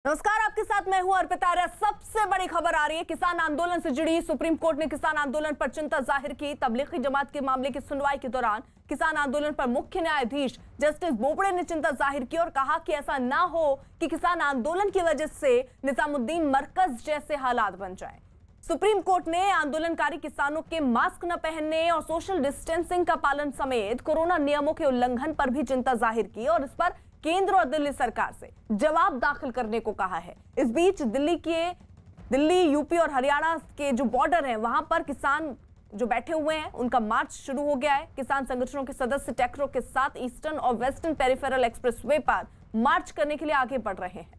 नमस्कार, आपके साथ मैं हूं अर्पिता आर्या। सबसे बड़ी खबर आ रही है किसान आंदोलन से जुड़ी। सुप्रीम कोर्ट ने किसान आंदोलन पर चिंता जाहिर की। तबलीगी जमात के मामले की सुनवाई के दौरान किसान आंदोलन पर मुख्य न्यायाधीश जस्टिस बोबड़े ने चिंता जाहिर की और कहा कि ऐसा ना हो कि किसान आंदोलन की वजह से निजामुद्दीन मरकज जैसे हालात बन जाए। सुप्रीम कोर्ट ने आंदोलनकारी किसानों के मास्क न पहनने और सोशल डिस्टेंसिंग का पालन समेत कोरोना नियमों के उल्लंघन पर भी चिंता जाहिर की और इस पर केंद्र और दिल्ली सरकार से जवाब दाखिल करने को कहा है। इस बीच दिल्ली, यूपी और हरियाणा के जो बॉर्डर हैं वहां पर किसान जो बैठे हुए हैं उनका मार्च शुरू हो गया है। किसान संगठनों के सदस्य ट्रैक्टरों के साथ ईस्टर्न और वेस्टर्न पेरिफेरल एक्सप्रेसवे पर मार्च करने के लिए आगे बढ़ रहे हैं।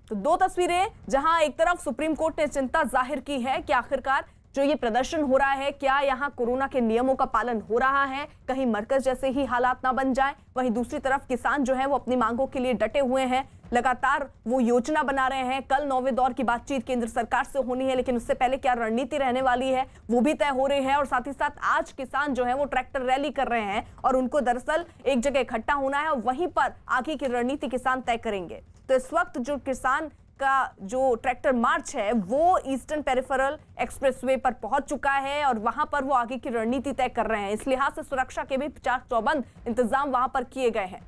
तो दो तस्वीरें जहां एक तरफ सुप्रीम कोर्ट ने चिंता जाहिर की है कि आखिरकार जो ये प्रदर्शन हो रहा है, क्या यहाँ कोरोना के नियमों का पालन हो रहा है, कहीं मरकज जैसे ही हालात ना बन जाए। वहीं दूसरी तरफ किसान जो है वो अपनी मांगों के लिए डटे हुए हैं, लगातार वो योजना बना रहे हैं। कल 9वें दौर की बातचीत केंद्र सरकार से होनी है, लेकिन उससे पहले क्या रणनीति रहने वाली है वो भी तय हो रही है। और साथ ही साथ आज किसान जो है वो ट्रैक्टर रैली कर रहे हैं और उनको दरअसल एक जगह इकट्ठा होना है और वहीं पर आगे की रणनीति किसान तय करेंगे। तो इस वक्त जो किसान का जो ट्रैक्टर मार्च है वो ईस्टर्न पेरिफेरल एक्सप्रेसवे पर पहुंच चुका है और वहां पर वो आगे की रणनीति तय कर रहे हैं। इस लिहाज से सुरक्षा के भी चाक चौबंद इंतजाम वहां पर किए गए हैं।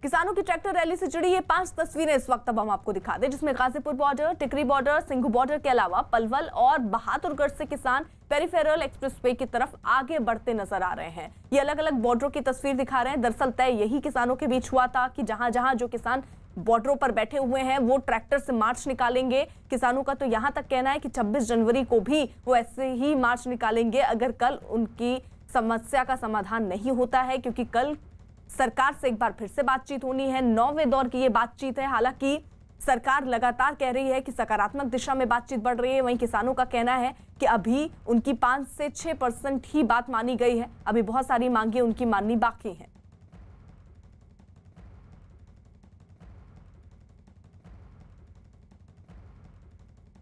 किसानों की ट्रैक्टर रैली से जुड़ी ये 5 तस्वीरें इस वक्त अब हम आपको दिखा दें, जिसमें गाजीपुर बॉर्डर, टिकरी बॉर्डर, सिंघू बॉर्डर के अलावा पलवल और बहादुरगढ़ से किसान पेरिफेरल एक्सप्रेसवे की तरफ आगे बढ़ते नजर आ रहे हैं। ये अलग अलग बॉर्डरों की तस्वीर दिखा रहे हैं। दरअसल तय यही किसानों के बीच हुआ था कि जहां जहां जो किसान बॉर्डरों पर बैठे हुए हैं वो ट्रैक्टर से मार्च निकालेंगे। किसानों का तो यहां तक कहना है कि 26 जनवरी को भी वो ऐसे ही मार्च निकालेंगे अगर कल उनकी समस्या का समाधान नहीं होता है, क्योंकि कल सरकार से एक बार फिर से बातचीत होनी है। 9वें दौर की ये बातचीत है। हालांकि सरकार लगातार कह रही है कि सकारात्मक दिशा में बातचीत बढ़ रही है, वहीं किसानों का कहना है कि अभी उनकी 5 से 6% ही बात मानी गई है। अभी बहुत सारी मांगे उनकी माननी बाकी हैं।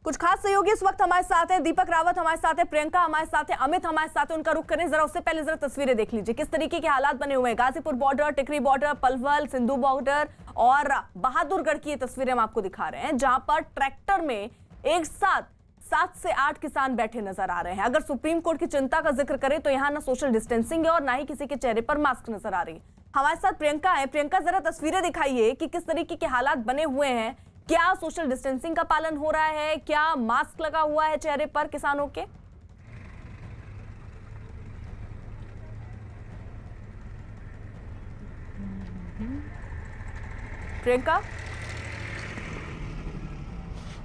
कुछ खास सहयोगी इस वक्त हमारे साथ हैं। दीपक रावत हमारे साथ है, प्रियंका हमारे साथ है, अमित हमारे साथ है। उनका रुख करें जरा, उससे पहले जरा तस्वीरें देख लीजिए किस तरीके के हालात बने हुए हैं। गाजीपुर बॉर्डर, टिकरी बॉर्डर, पलवल, सिंधु बॉर्डर और बहादुरगढ़ की ये तस्वीरें हम आपको दिखा रहे हैं, जहां पर ट्रैक्टर में एक साथ 7 से 8 किसान बैठे नजर आ रहे हैं। अगर सुप्रीम कोर्ट की चिंता का जिक्र करें तो यहाँ ना सोशल डिस्टेंसिंग है और ना ही किसी के चेहरे पर मास्क नजर आ रही है। हमारे साथ प्रियंका है। प्रियंका, जरा तस्वीरें दिखाइए कि किस तरीके के हालात बने हुए हैं। क्या सोशल डिस्टेंसिंग का पालन हो रहा है? क्या मास्क लगा हुआ है चेहरे पर किसानों के? प्रियंका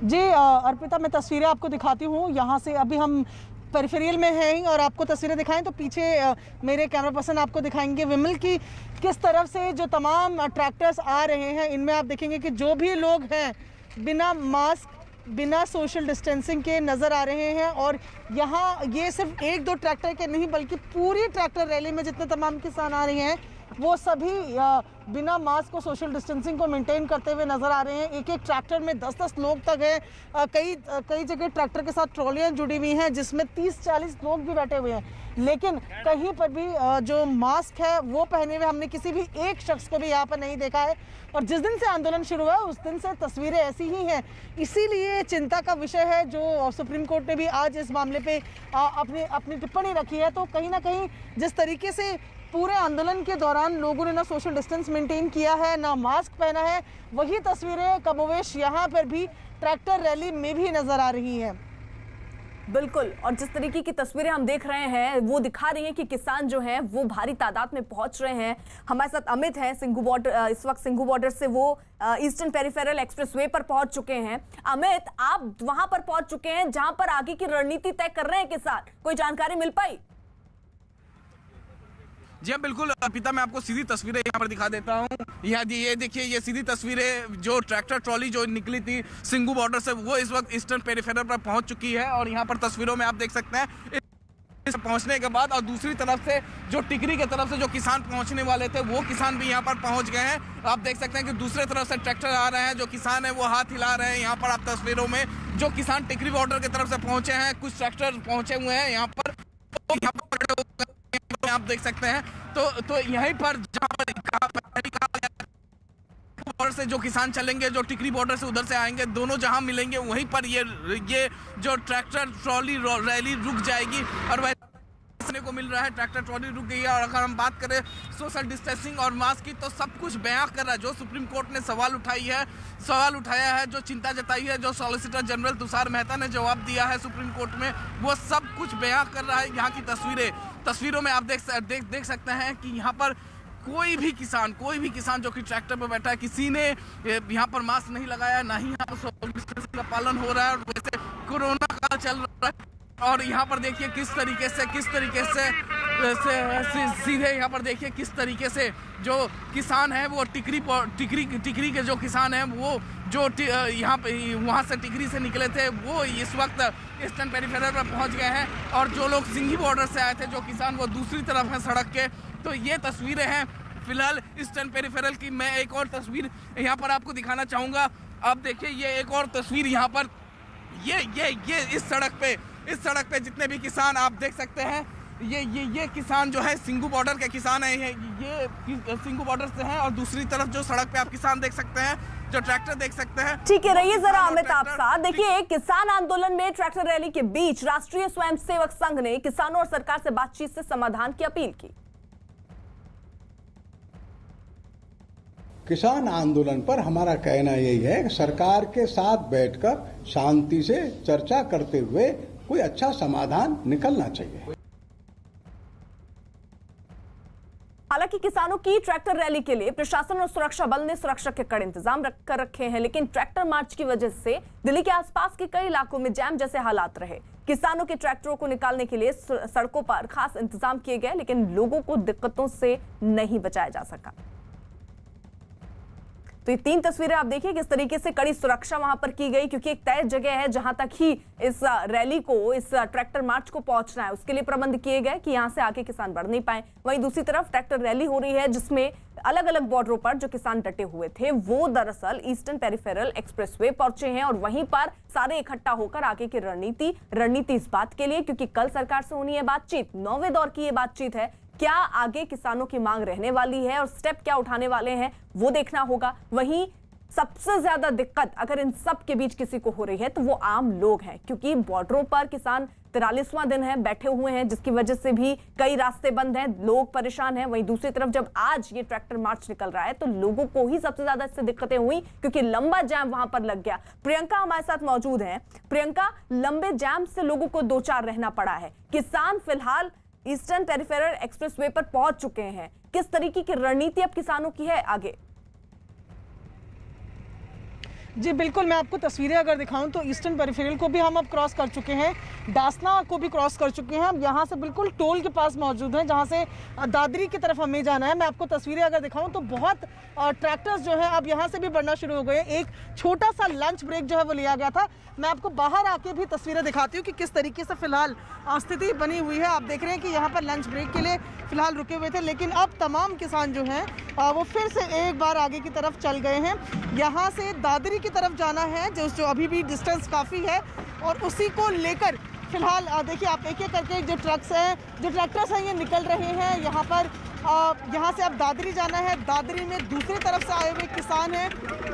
जी अर्पिता, मैं तस्वीरें आपको दिखाती हूँ। यहाँ से अभी हम पेरिफेरियल में हैं और आपको तस्वीरें दिखाएं तो पीछे मेरे कैमरा पर्सन आपको दिखाएंगे विमल की किस तरफ से जो तमाम ट्रैक्टर्स आ रहे हैं। इनमें आप देखेंगे कि जो भी लोग हैं बिना मास्क, बिना सोशल डिस्टेंसिंग के नज़र आ रहे हैं। और यहाँ ये सिर्फ 1-2 ट्रैक्टर के नहीं बल्कि पूरी ट्रैक्टर रैली में जितने तमाम किसान आ रहे हैं वो सभी बिना मास्क और सोशल डिस्टेंसिंग को मेंटेन करते हुए नजर आ रहे हैं। एक एक ट्रैक्टर में 10-10 लोग तक हैं। कई जगह ट्रैक्टर के साथ ट्रॉलियां जुड़ी हुई हैं जिसमें 30-40 लोग भी बैठे हुए हैं, लेकिन कहीं पर भी जो मास्क है वो पहने हुए हमने किसी भी एक शख्स को भी यहाँ पर नहीं देखा है। और जिस दिन से आंदोलन शुरू हुआ उस दिन से तस्वीरें ऐसी ही हैं। इसीलिए चिंता का विषय है जो सुप्रीम कोर्ट ने भी आज इस मामले पे अपनी टिप्पणी रखी है। तो कहीं ना कहीं जिस तरीके से पूरे आंदोलन के दौरान लोगों ने ना सोशल डिस्टेंस मेंटेन किया है, ना मास्क पहना है, वही तस्वीरें कमोवेश यहाँ पर भी ट्रैक्टर रैली में भी नजर आ रही हैं। बिल्कुल, और जिस तरीके की तस्वीरें हम देख रहे हैं वो दिखा रही हैं कि किसान जो हैं वो भारी तादाद में पहुंच रहे हैं। हमारे साथ अमित हैं, सिंघू बॉर्डर, इस वक्त सिंघू बॉर्डर से वो ईस्टर्न पेरिफेरल एक्सप्रेसवे पर पहुंच चुके हैं। अमित, आप वहां पर पहुंच चुके हैं जहां पर आगे की रणनीति तय कर रहे हैं किसान, कोई जानकारी मिल पाई? जी हाँ, बिल्कुल अर्पिता, मैं आपको सीधी तस्वीरें यहाँ पर दिखा देता हूँ। ये देखिए, ये सीधी तस्वीरें जो ट्रैक्टर ट्रॉली जो निकली थी सिंघू बॉर्डर से वो इस वक्त ईस्टर्न पेरिफेरल पर पहुँच चुकी है। और यहाँ पर तस्वीरों में आप देख सकते हैं इस पहुँचने के बाद, और दूसरी तरफ से जो टिकरी की तरफ से जो किसान पहुँचने वाले थे वो किसान भी यहाँ पर पहुँच गए हैं। आप देख सकते हैं कि दूसरे तरफ से ट्रैक्टर आ रहे हैं, जो किसान है वो हाथ हिला रहे हैं। यहाँ पर आप तस्वीरों में जो किसान टिकरी बॉर्डर की तरफ से पहुँचे हैं, कुछ ट्रैक्टर पहुँचे हुए हैं यहाँ पर में आप देख सकते हैं। तो यहीं पर जहाँ पर कहा गया बॉर्डर से जो किसान चलेंगे, जो टिकरी बॉर्डर से उधर से आएंगे, दोनों जहां मिलेंगे वहीं पर ये जो ट्रैक्टर ट्रॉली रैली रुक जाएगी। और वह देखने को मिल रहा है, ट्रैक्टर ट्रॉली रुक गई है। और अगर हम बात करें सोशल डिस्टेंसिंग और मास्क की, तो सब कुछ बयां कर रहा है। जो सुप्रीम कोर्ट ने सवाल उठाया है, जो चिंता जताई है, जो सॉलिसिटर जनरल तुषार मेहता ने जवाब दिया है सुप्रीम कोर्ट में, वो सब कुछ बयां कर रहा है। यहाँ की तस्वीरों में आप देख सकते हैं कि यहाँ पर कोई भी किसान जो कि ट्रैक्टर पर बैठा है, किसी ने यहाँ पर मास्क नहीं लगाया, ना ही यहाँ पर सोशल डिस्टेंसिंग का पालन हो रहा है। और वैसे कोरोना काल चल रहा है। और यहाँ पर देखिए किस तरीके से सीधे यहाँ पर देखिए किस तरीके से जो किसान है वो टिकरी के जो किसान हैं वो जो यहाँ पे वहाँ से टिकरी से निकले थे, वो इस वक्त ईस्टर्न पेरिफेरल पर पहुँच गए हैं। और जो लोग सिंघी बॉर्डर से आए थे जो किसान, वो दूसरी तरफ हैं सड़क के। तो ये तस्वीरें हैं फिलहाल ईस्टर्न पेरिफेरल की। मैं एक और तस्वीर यहाँ पर आपको दिखाना चाहूँगा। आप देखिए ये एक और तस्वीर यहाँ पर ये इस सड़क पे जितने भी किसान आप देख सकते हैं, ये किसान जो है सिंघू बॉर्डर के किसान हैं, ये सिंघू बॉर्डर से हैं। और दूसरी तरफ जो सड़क पे आप किसान देख सकते हैं, जो ट्रैक्टर देख सकते हैं। ठीक है, रहिए जरा अमित आप साथ। देखिए, किसान आंदोलन में ट्रैक्टर रैली के बीच राष्ट्रीय स्वयंसेवक संघ ने किसानों और सरकार से बातचीत से समाधान की अपील की। किसान आंदोलन पर हमारा कहना यही है कि सरकार के साथ बैठकर शांति से चर्चा करते हुए कोई अच्छा समाधान निकलना चाहिए। हालांकि किसानों की ट्रैक्टर रैली के लिए प्रशासन और सुरक्षा बल ने सुरक्षा के कड़े इंतजाम कर रखे हैं, लेकिन ट्रैक्टर मार्च की वजह से दिल्ली के आसपास के कई इलाकों में जैम जैसे हालात रहे। किसानों के ट्रैक्टरों को निकालने के लिए सड़कों पर खास इंतजाम किए गए, लेकिन लोगों को दिक्कतों से नहीं बचाया जा सका। तो ये 3 तस्वीरें आप देखिए किस तरीके से कड़ी सुरक्षा वहां पर की गई, क्योंकि एक तय जगह है जहां तक ही इस रैली को, इस ट्रैक्टर मार्च को पहुंचना है, उसके लिए प्रबंध किए गए कि यहां से आके किसान बढ़ नहीं पाए। वहीं दूसरी तरफ ट्रैक्टर रैली हो रही है जिसमें अलग अलग बॉर्डरों पर जो किसान डटे हुए थे वो दरअसल ईस्टर्न पेरिफेरल एक्सप्रेसवे पहुंचे हैं। और वहीं पर सारे इकट्ठा होकर आगे की रणनीति इस बात के लिए, क्योंकि कल सरकार से होनी है बातचीत, 9वें दौर की ये बातचीत है। क्या आगे किसानों की मांग रहने वाली है और स्टेप क्या उठाने वाले हैं वो देखना होगा। वहीं सबसे ज्यादा दिक्कत अगर इन सब के बीच किसी को हो रही है तो वो आम लोग हैं, क्योंकि बॉर्डरों पर किसान 43वां दिन है बैठे हुए हैं, जिसकी वजह से भी कई रास्ते बंद हैं, लोग परेशान हैं। वहीं दूसरी तरफ जब आज ये ट्रैक्टर मार्च निकल रहा है तो लोगों को ही सबसे ज्यादा इससे दिक्कतें हुई, क्योंकि लंबा जाम वहां पर लग गया। प्रियंका हमारे साथ मौजूद है। प्रियंका, लंबे जाम से लोगों को 2-4 रहना पड़ा है। किसान फिलहाल ईस्टर्न पेरिफेरल एक्सप्रेसवे पर पहुंच चुके हैं, किस तरीके की रणनीति अब किसानों की है आगे? जी बिल्कुल, मैं आपको तस्वीरें अगर दिखाऊं तो ईस्टर्न पेरिफेरल को भी हम अब क्रॉस कर चुके हैं, दासना को भी क्रॉस कर चुके हैं। अब यहाँ से बिल्कुल टोल के पास मौजूद हैं जहाँ से दादरी की तरफ हमें जाना है। मैं आपको तस्वीरें अगर दिखाऊं तो बहुत ट्रैक्टर्स जो है अब यहाँ से भी बढ़ना शुरू हो गए। एक छोटा सा लंच ब्रेक जो है वो लिया गया था। मैं आपको बाहर आके भी तस्वीरें दिखाती हूँ कि किस तरीके से फिलहाल स्थिति बनी हुई है। आप देख रहे हैं कि यहाँ पर लंच ब्रेक के लिए फिलहाल रुके हुए थे, लेकिन अब तमाम किसान जो हैं वो फिर से एक बार आगे की तरफ चल गए हैं। यहाँ से दादरी की तरफ जाना है जो अभी भी डिस्टेंस काफ़ी है, और उसी को लेकर फिलहाल देखिए आप एक एक करके जो ट्रैक्टर्स हैं ये निकल रहे हैं। यहाँ पर यहाँ से अब दादरी जाना है। दादरी में दूसरी तरफ से आए हुए किसान हैं,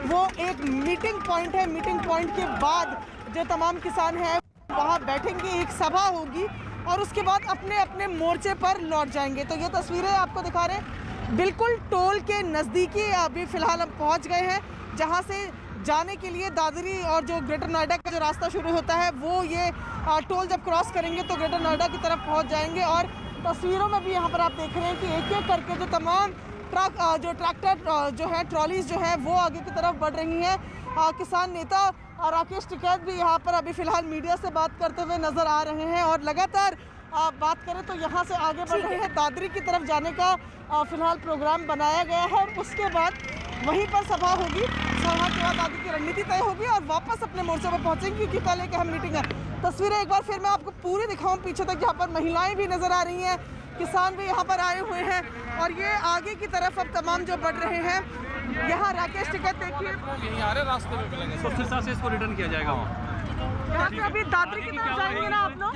वो एक मीटिंग पॉइंट है। मीटिंग पॉइंट के बाद जो तमाम किसान हैं वहाँ बैठेंगे, एक सभा होगी और उसके बाद अपने अपने मोर्चे पर लौट जाएंगे। तो ये तस्वीरें आपको दिखा रहे हैं, बिल्कुल टोल के नज़दीकी अभी फ़िलहाल हम पहुँच गए हैं, जहाँ से जाने के लिए दादरी और जो ग्रेटर नोएडा का जो रास्ता शुरू होता है वो ये टोल जब क्रॉस करेंगे तो ग्रेटर नोएडा की तरफ पहुँच जाएंगे। और तस्वीरों में भी यहाँ पर आप देख रहे हैं कि एक एक करके जो तमाम ट्रैक्टर जो है, ट्रॉलीज जो है वो आगे की तरफ बढ़ रही हैं। किसान नेता राकेश टिकैत भी यहाँ पर अभी फ़िलहाल मीडिया से बात करते हुए नज़र आ रहे हैं और लगातार बात करें तो यहाँ से आगे बढ़ रहे हैं। दादरी की तरफ जाने का फिलहाल प्रोग्राम बनाया गया है, उसके बाद वहीं पर सभा होगी। सभा के बाद आगे की रणनीति तय होगी और वापस अपने मोर्चे पर पहुँचेंगे, क्योंकि कल एक अहम मीटिंग है। तस्वीरें एक बार फिर मैं आपको पूरी दिखाऊं पीछे तक, जहाँ पर महिलाएं भी नज़र आ रही हैं, किसान भी यहाँ पर आए हुए हैं और ये आगे की तरफ अब तमाम जो बढ़ रहे हैं। यहाँ राकेश टिकैत देखिए, यहीं आ रहे रास्ते में मिलेंगे, तो फिर से इसको रिटर्न किया जाएगा। यहाँ से अभी दादरी की तरफ जाएंगे ना आप लोग?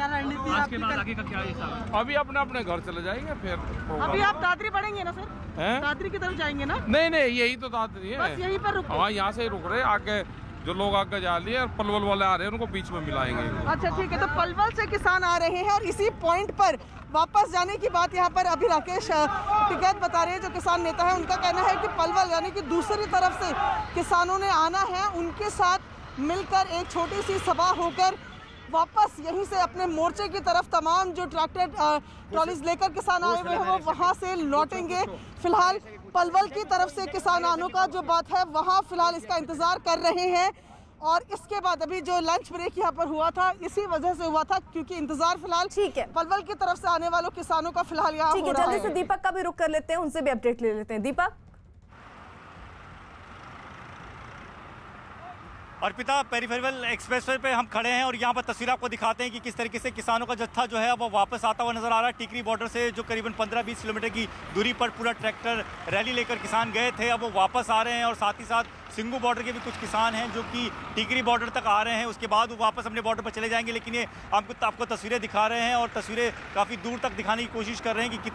आज के बाद आगे का क्या हिसाब? अभी अपने अपने घर चले जाएंगे फिर। अभी आप दादरी बढ़ेंगे ना सर? हैं? दादरी की तरफ जाएंगे ना? नहीं नहीं, यही तो दादरी बस है। यहीं पर रुको। हाँ, यहाँ से ही रुक रहे, आगे जो लोग आगे जा लिए और पलवल वाले आ रहे हैं उनको बीच में मिलाएंगे। अच्छा ठीक है, तो पलवल से किसान आ रहे हैं और इसी पॉइंट पर वापस जाने की बात यहाँ पर अभी राकेश टिकैत बता रहे हैं, जो किसान नेता है। उनका कहना है कि पलवल यानी कि दूसरी तरफ से किसानों ने आना है, उनके साथ मिलकर एक छोटी सी सभा होकर वापस यहीं से अपने मोर्चे की तरफ तमाम जो ट्रैक्टर ट्रॉलीज लेकर किसान आए हुए हैं वो वहाँ से लौटेंगे। फिलहाल पलवल की तरफ से किसान आने का जो बात है वहाँ फिलहाल इसका इंतजार कर रहे हैं। और इसके बाद अभी जो लंच ब्रेक यहाँ पर हुआ था इसी वजह से हुआ था, क्योंकि इंतजार फिलहाल ठीक है पलवल की तरफ से आने वालों किसानों का फिलहाल यहाँ ठीक हो है। रहा जल्दी है। से दीपक का भी रुख कर लेते हैं, उनसे भी अपडेट ले लेते हैं। दीपक। अर्पिता, पेरिफेरल एक्सप्रेसवे पे हम खड़े हैं और यहाँ पर तस्वीर आपको दिखाते हैं कि किस तरीके से किसानों का जत्था जो है वो वापस आता हुआ नजर आ रहा है। टिकरी बॉर्डर से जो करीबन 15-20 किलोमीटर की दूरी पर पूरा ट्रैक्टर रैली लेकर किसान गए थे, अब वो वापस आ रहे हैं। और साथ ही साथ सिंगू बॉर्डर के भी कुछ किसान हैं जो कि टिकरी बॉर्डर तक आ रहे हैं, उसके बाद वो वापस अपने बॉर्डर पर चले जाएंगे। लेकिन ये आपको तस्वीरें दिखा रहे हैं और तस्वीरें काफ़ी दूर तक दिखाने की कोशिश कर रहे हैं कि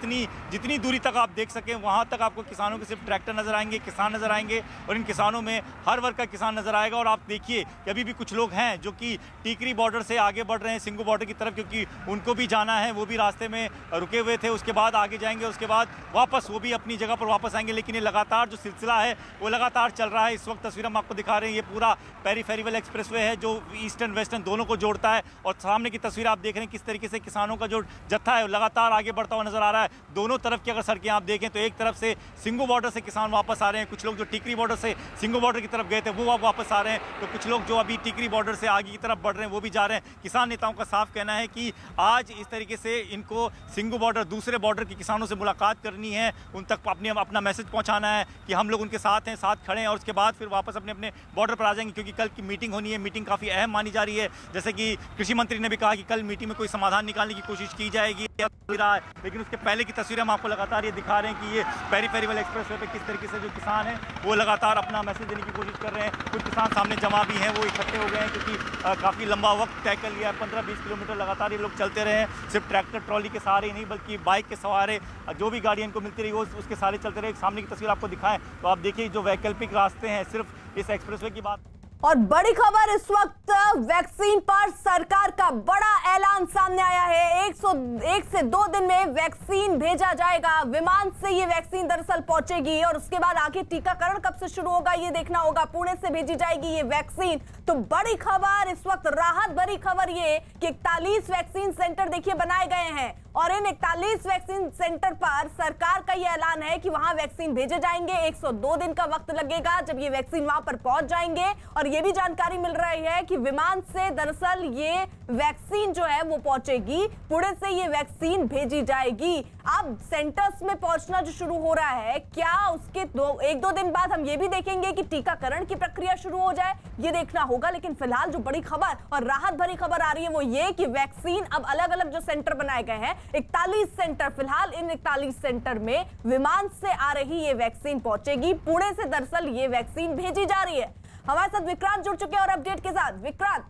जितनी दूरी तक आप देख सकें वहाँ तक आपको किसानों के सिर्फ ट्रैक्टर नजर आएंगे, किसान नजर आएंगे। और इन किसानों में हर वर्ग का किसान नजर आएगा। और आप देखिए कि अभी भी कुछ लोग हैं जो कि टिकरी बॉर्डर से आगे बढ़ रहे हैं सिंगू बॉर्डर की तरफ, क्योंकि उनको भी जाना है, वो भी रास्ते में रुके हुए थे। उसके बाद आगे जाएंगे, उसके बाद वापस वो भी अपनी जगह पर वापस आएंगे। लेकिन ये लगातार जो सिलसिला है वो लगातार चल रहा है। इस वक्त तस्वीर हम आपको दिखा रहे हैं, ये पूरा पेरिफेरल एक्सप्रेसवे है जो ईस्टर्न वेस्टर्न दोनों को जोड़ता है। और सामने की तस्वीर आप देख रहे हैं किस तरीके से किसानों का जो जत्था है लगातार आगे बढ़ता हुआ नजर आ रहा है। दोनों तरफ की अगर सड़कें आप देखें तो एक तरफ से सिंगू बॉर्डर से किसान वापस आ रहे हैं, कुछ लोग जो टिकरी बॉर्डर से सिंगू बॉर्डर की तरफ गए थे वो वापस आ रहे हैं, तो कुछ लोग जो अभी टिकरी बॉर्डर से आगे की तरफ बढ़ रहे हैं वो भी जा रहे हैं। किसान नेताओं का साफ कहना है कि आज इस तरीके से इनको सिंगू बॉर्डर दूसरे बॉर्डर के किसानों से मुलाकात करनी है, उन तक अपना मैसेज पहुंचाना है कि हम लोग उनके साथ हैं, साथ खड़े हैं। और उसके बाद फिर वापस अपने अपने बॉर्डर पर आ जाएंगे, क्योंकि कल की मीटिंग होनी है। मीटिंग काफ़ी अहम मानी जा रही है, जैसे कि कृषि मंत्री ने भी कहा कि कल मीटिंग में कोई समाधान निकालने की कोशिश की जाएगी। लेकिन उसके पहले की तस्वीरें हम आपको लगातार ये दिखा रहे हैं कि ये पेरिफेरल एक्सप्रेसवे पे किस तरीके से जो किसान हैं वो लगातार अपना मैसेज देने की कोशिश कर रहे हैं। कुछ किसान सामने जमा भी हैं, वो इकट्ठे हो गए हैं क्योंकि काफ़ी लंबा वक्त तय कर लिया है। 15-20 किलोमीटर लगातार ये लोग चलते रहे हैं, सिर्फ ट्रैक्टर ट्रॉली के सहारे ही नहीं बल्कि बाइक के सवारे जो भी गाड़ियाँ इनको मिलती रही वो उसके सहारे चलते रहे। सामने की तस्वीर आपको दिखाएं तो आप देखिए जो वैकल्पिक रास्ते हैं सिर्फ इस एक्सप्रेसवे की बात। और बड़ी खबर इस वक्त वैक्सीन पर सरकार का बड़ा ऐलान सामने आया है। 1 से 2 दिन में वैक्सीन भेजा जाएगा, विमान से ये वैक्सीन दरअसल पहुंचेगी और उसके बाद आगे टीकाकरण कब से शुरू होगा ये देखना होगा। पुणे से भेजी जाएगी ये वैक्सीन। तो बड़ी खबर इस वक्त, राहत भरी खबर ये कि 41 वैक्सीन सेंटर देखिए बनाए गए हैं और इन 41 वैक्सीन सेंटर पर सरकार का ये ऐलान है कि वहां वैक्सीन भेजे जाएंगे। 102 दिन का वक्त लगेगा जब ये वैक्सीन वहां पर पहुंच जाएंगे। और ये भी जानकारी मिल रही है कि विमान से दरअसल ये वैक्सीन जो है वो पहुंचेगी, पुणे से ये वैक्सीन भेजी जाएगी। अब सेंटर्स में पहुंचना जो शुरू हो रहा है, क्या उसके 1-2 दिन बाद हम ये भी देखेंगे कि टीकाकरण की प्रक्रिया शुरू हो जाए, ये देखना होगा। लेकिन फिलहाल जो बड़ी खबर और राहत भरी खबर आ रही है वो ये कि वैक्सीन अब अलग अलग जो सेंटर बनाए गए हैं 41 सेंटर, फिलहाल इन 41 सेंटर में विमान से आ रही ये वैक्सीन पहुंचेगी। पुणे से दरअसल ये वैक्सीन भेजी जा रही है। हमारे साथ विक्रांत जुड़ चुके हैं और अपडेट के साथ। विक्रांत,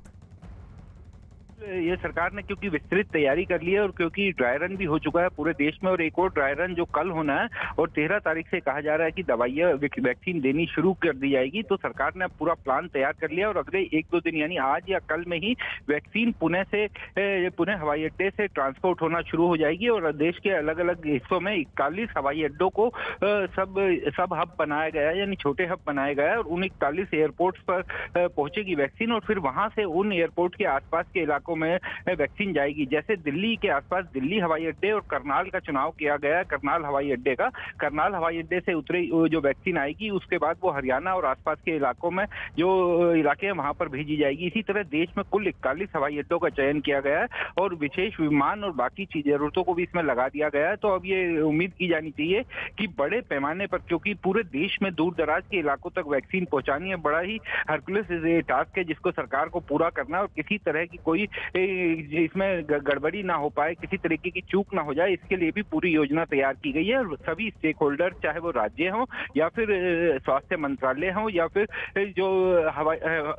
ये सरकार ने क्योंकि विस्तृत तैयारी कर ली है और क्योंकि ड्राई रन भी हो चुका है पूरे देश में और एक और ड्राई रन जो कल होना है और 13 तारीख से कहा जा रहा है कि दवाइयां वैक्सीन देनी शुरू कर दी जाएगी, तो सरकार ने पूरा प्लान तैयार कर लिया और अगले 1-2 दिन यानी आज या कल में ही वैक्सीन पुणे हवाई अड्डे से ट्रांसपोर्ट होना शुरू हो जाएगी। और देश के अलग अलग हिस्सों में 41 हवाई अड्डों को सब हब बनाया गया है, यानी छोटे हब बनाए गए हैं और उन 41 एयरपोर्ट्स पर पहुंचेगी वैक्सीन और फिर वहां से उन एयरपोर्ट के आसपास के इलाकों में वैक्सीन जाएगी। जैसे दिल्ली के आसपास दिल्ली हवाई अड्डे और करनाल का चुनाव किया गया है, करनाल हवाई अड्डे का, करनाल हवाई अड्डे से उतरी जो वैक्सीन आएगी उसके बाद वो हरियाणा और आसपास के इलाकों में जो इलाके हैं वहां पर भेजी जाएगी। इसी तरह देश में कुल 41 हवाई अड्डों का चयन किया गया है और विशेष विमान और बाकी जरूरतों को भी इसमें लगा दिया गया है। तो अब ये उम्मीद की जानी चाहिए कि बड़े पैमाने पर, क्योंकि पूरे देश में दूर दराज के इलाकों तक वैक्सीन पहुंचानी है, बड़ा ही हरकुलस टास्क है जिसको सरकार को पूरा करना है और किसी तरह की कोई इसमें गड़बड़ी ना हो पाए, किसी तरीके की चूक ना हो जाए, इसके लिए भी पूरी योजना तैयार की गई है। और सभी स्टेक होल्डर, चाहे वो राज्य हो या फिर स्वास्थ्य मंत्रालय हो या फिर जो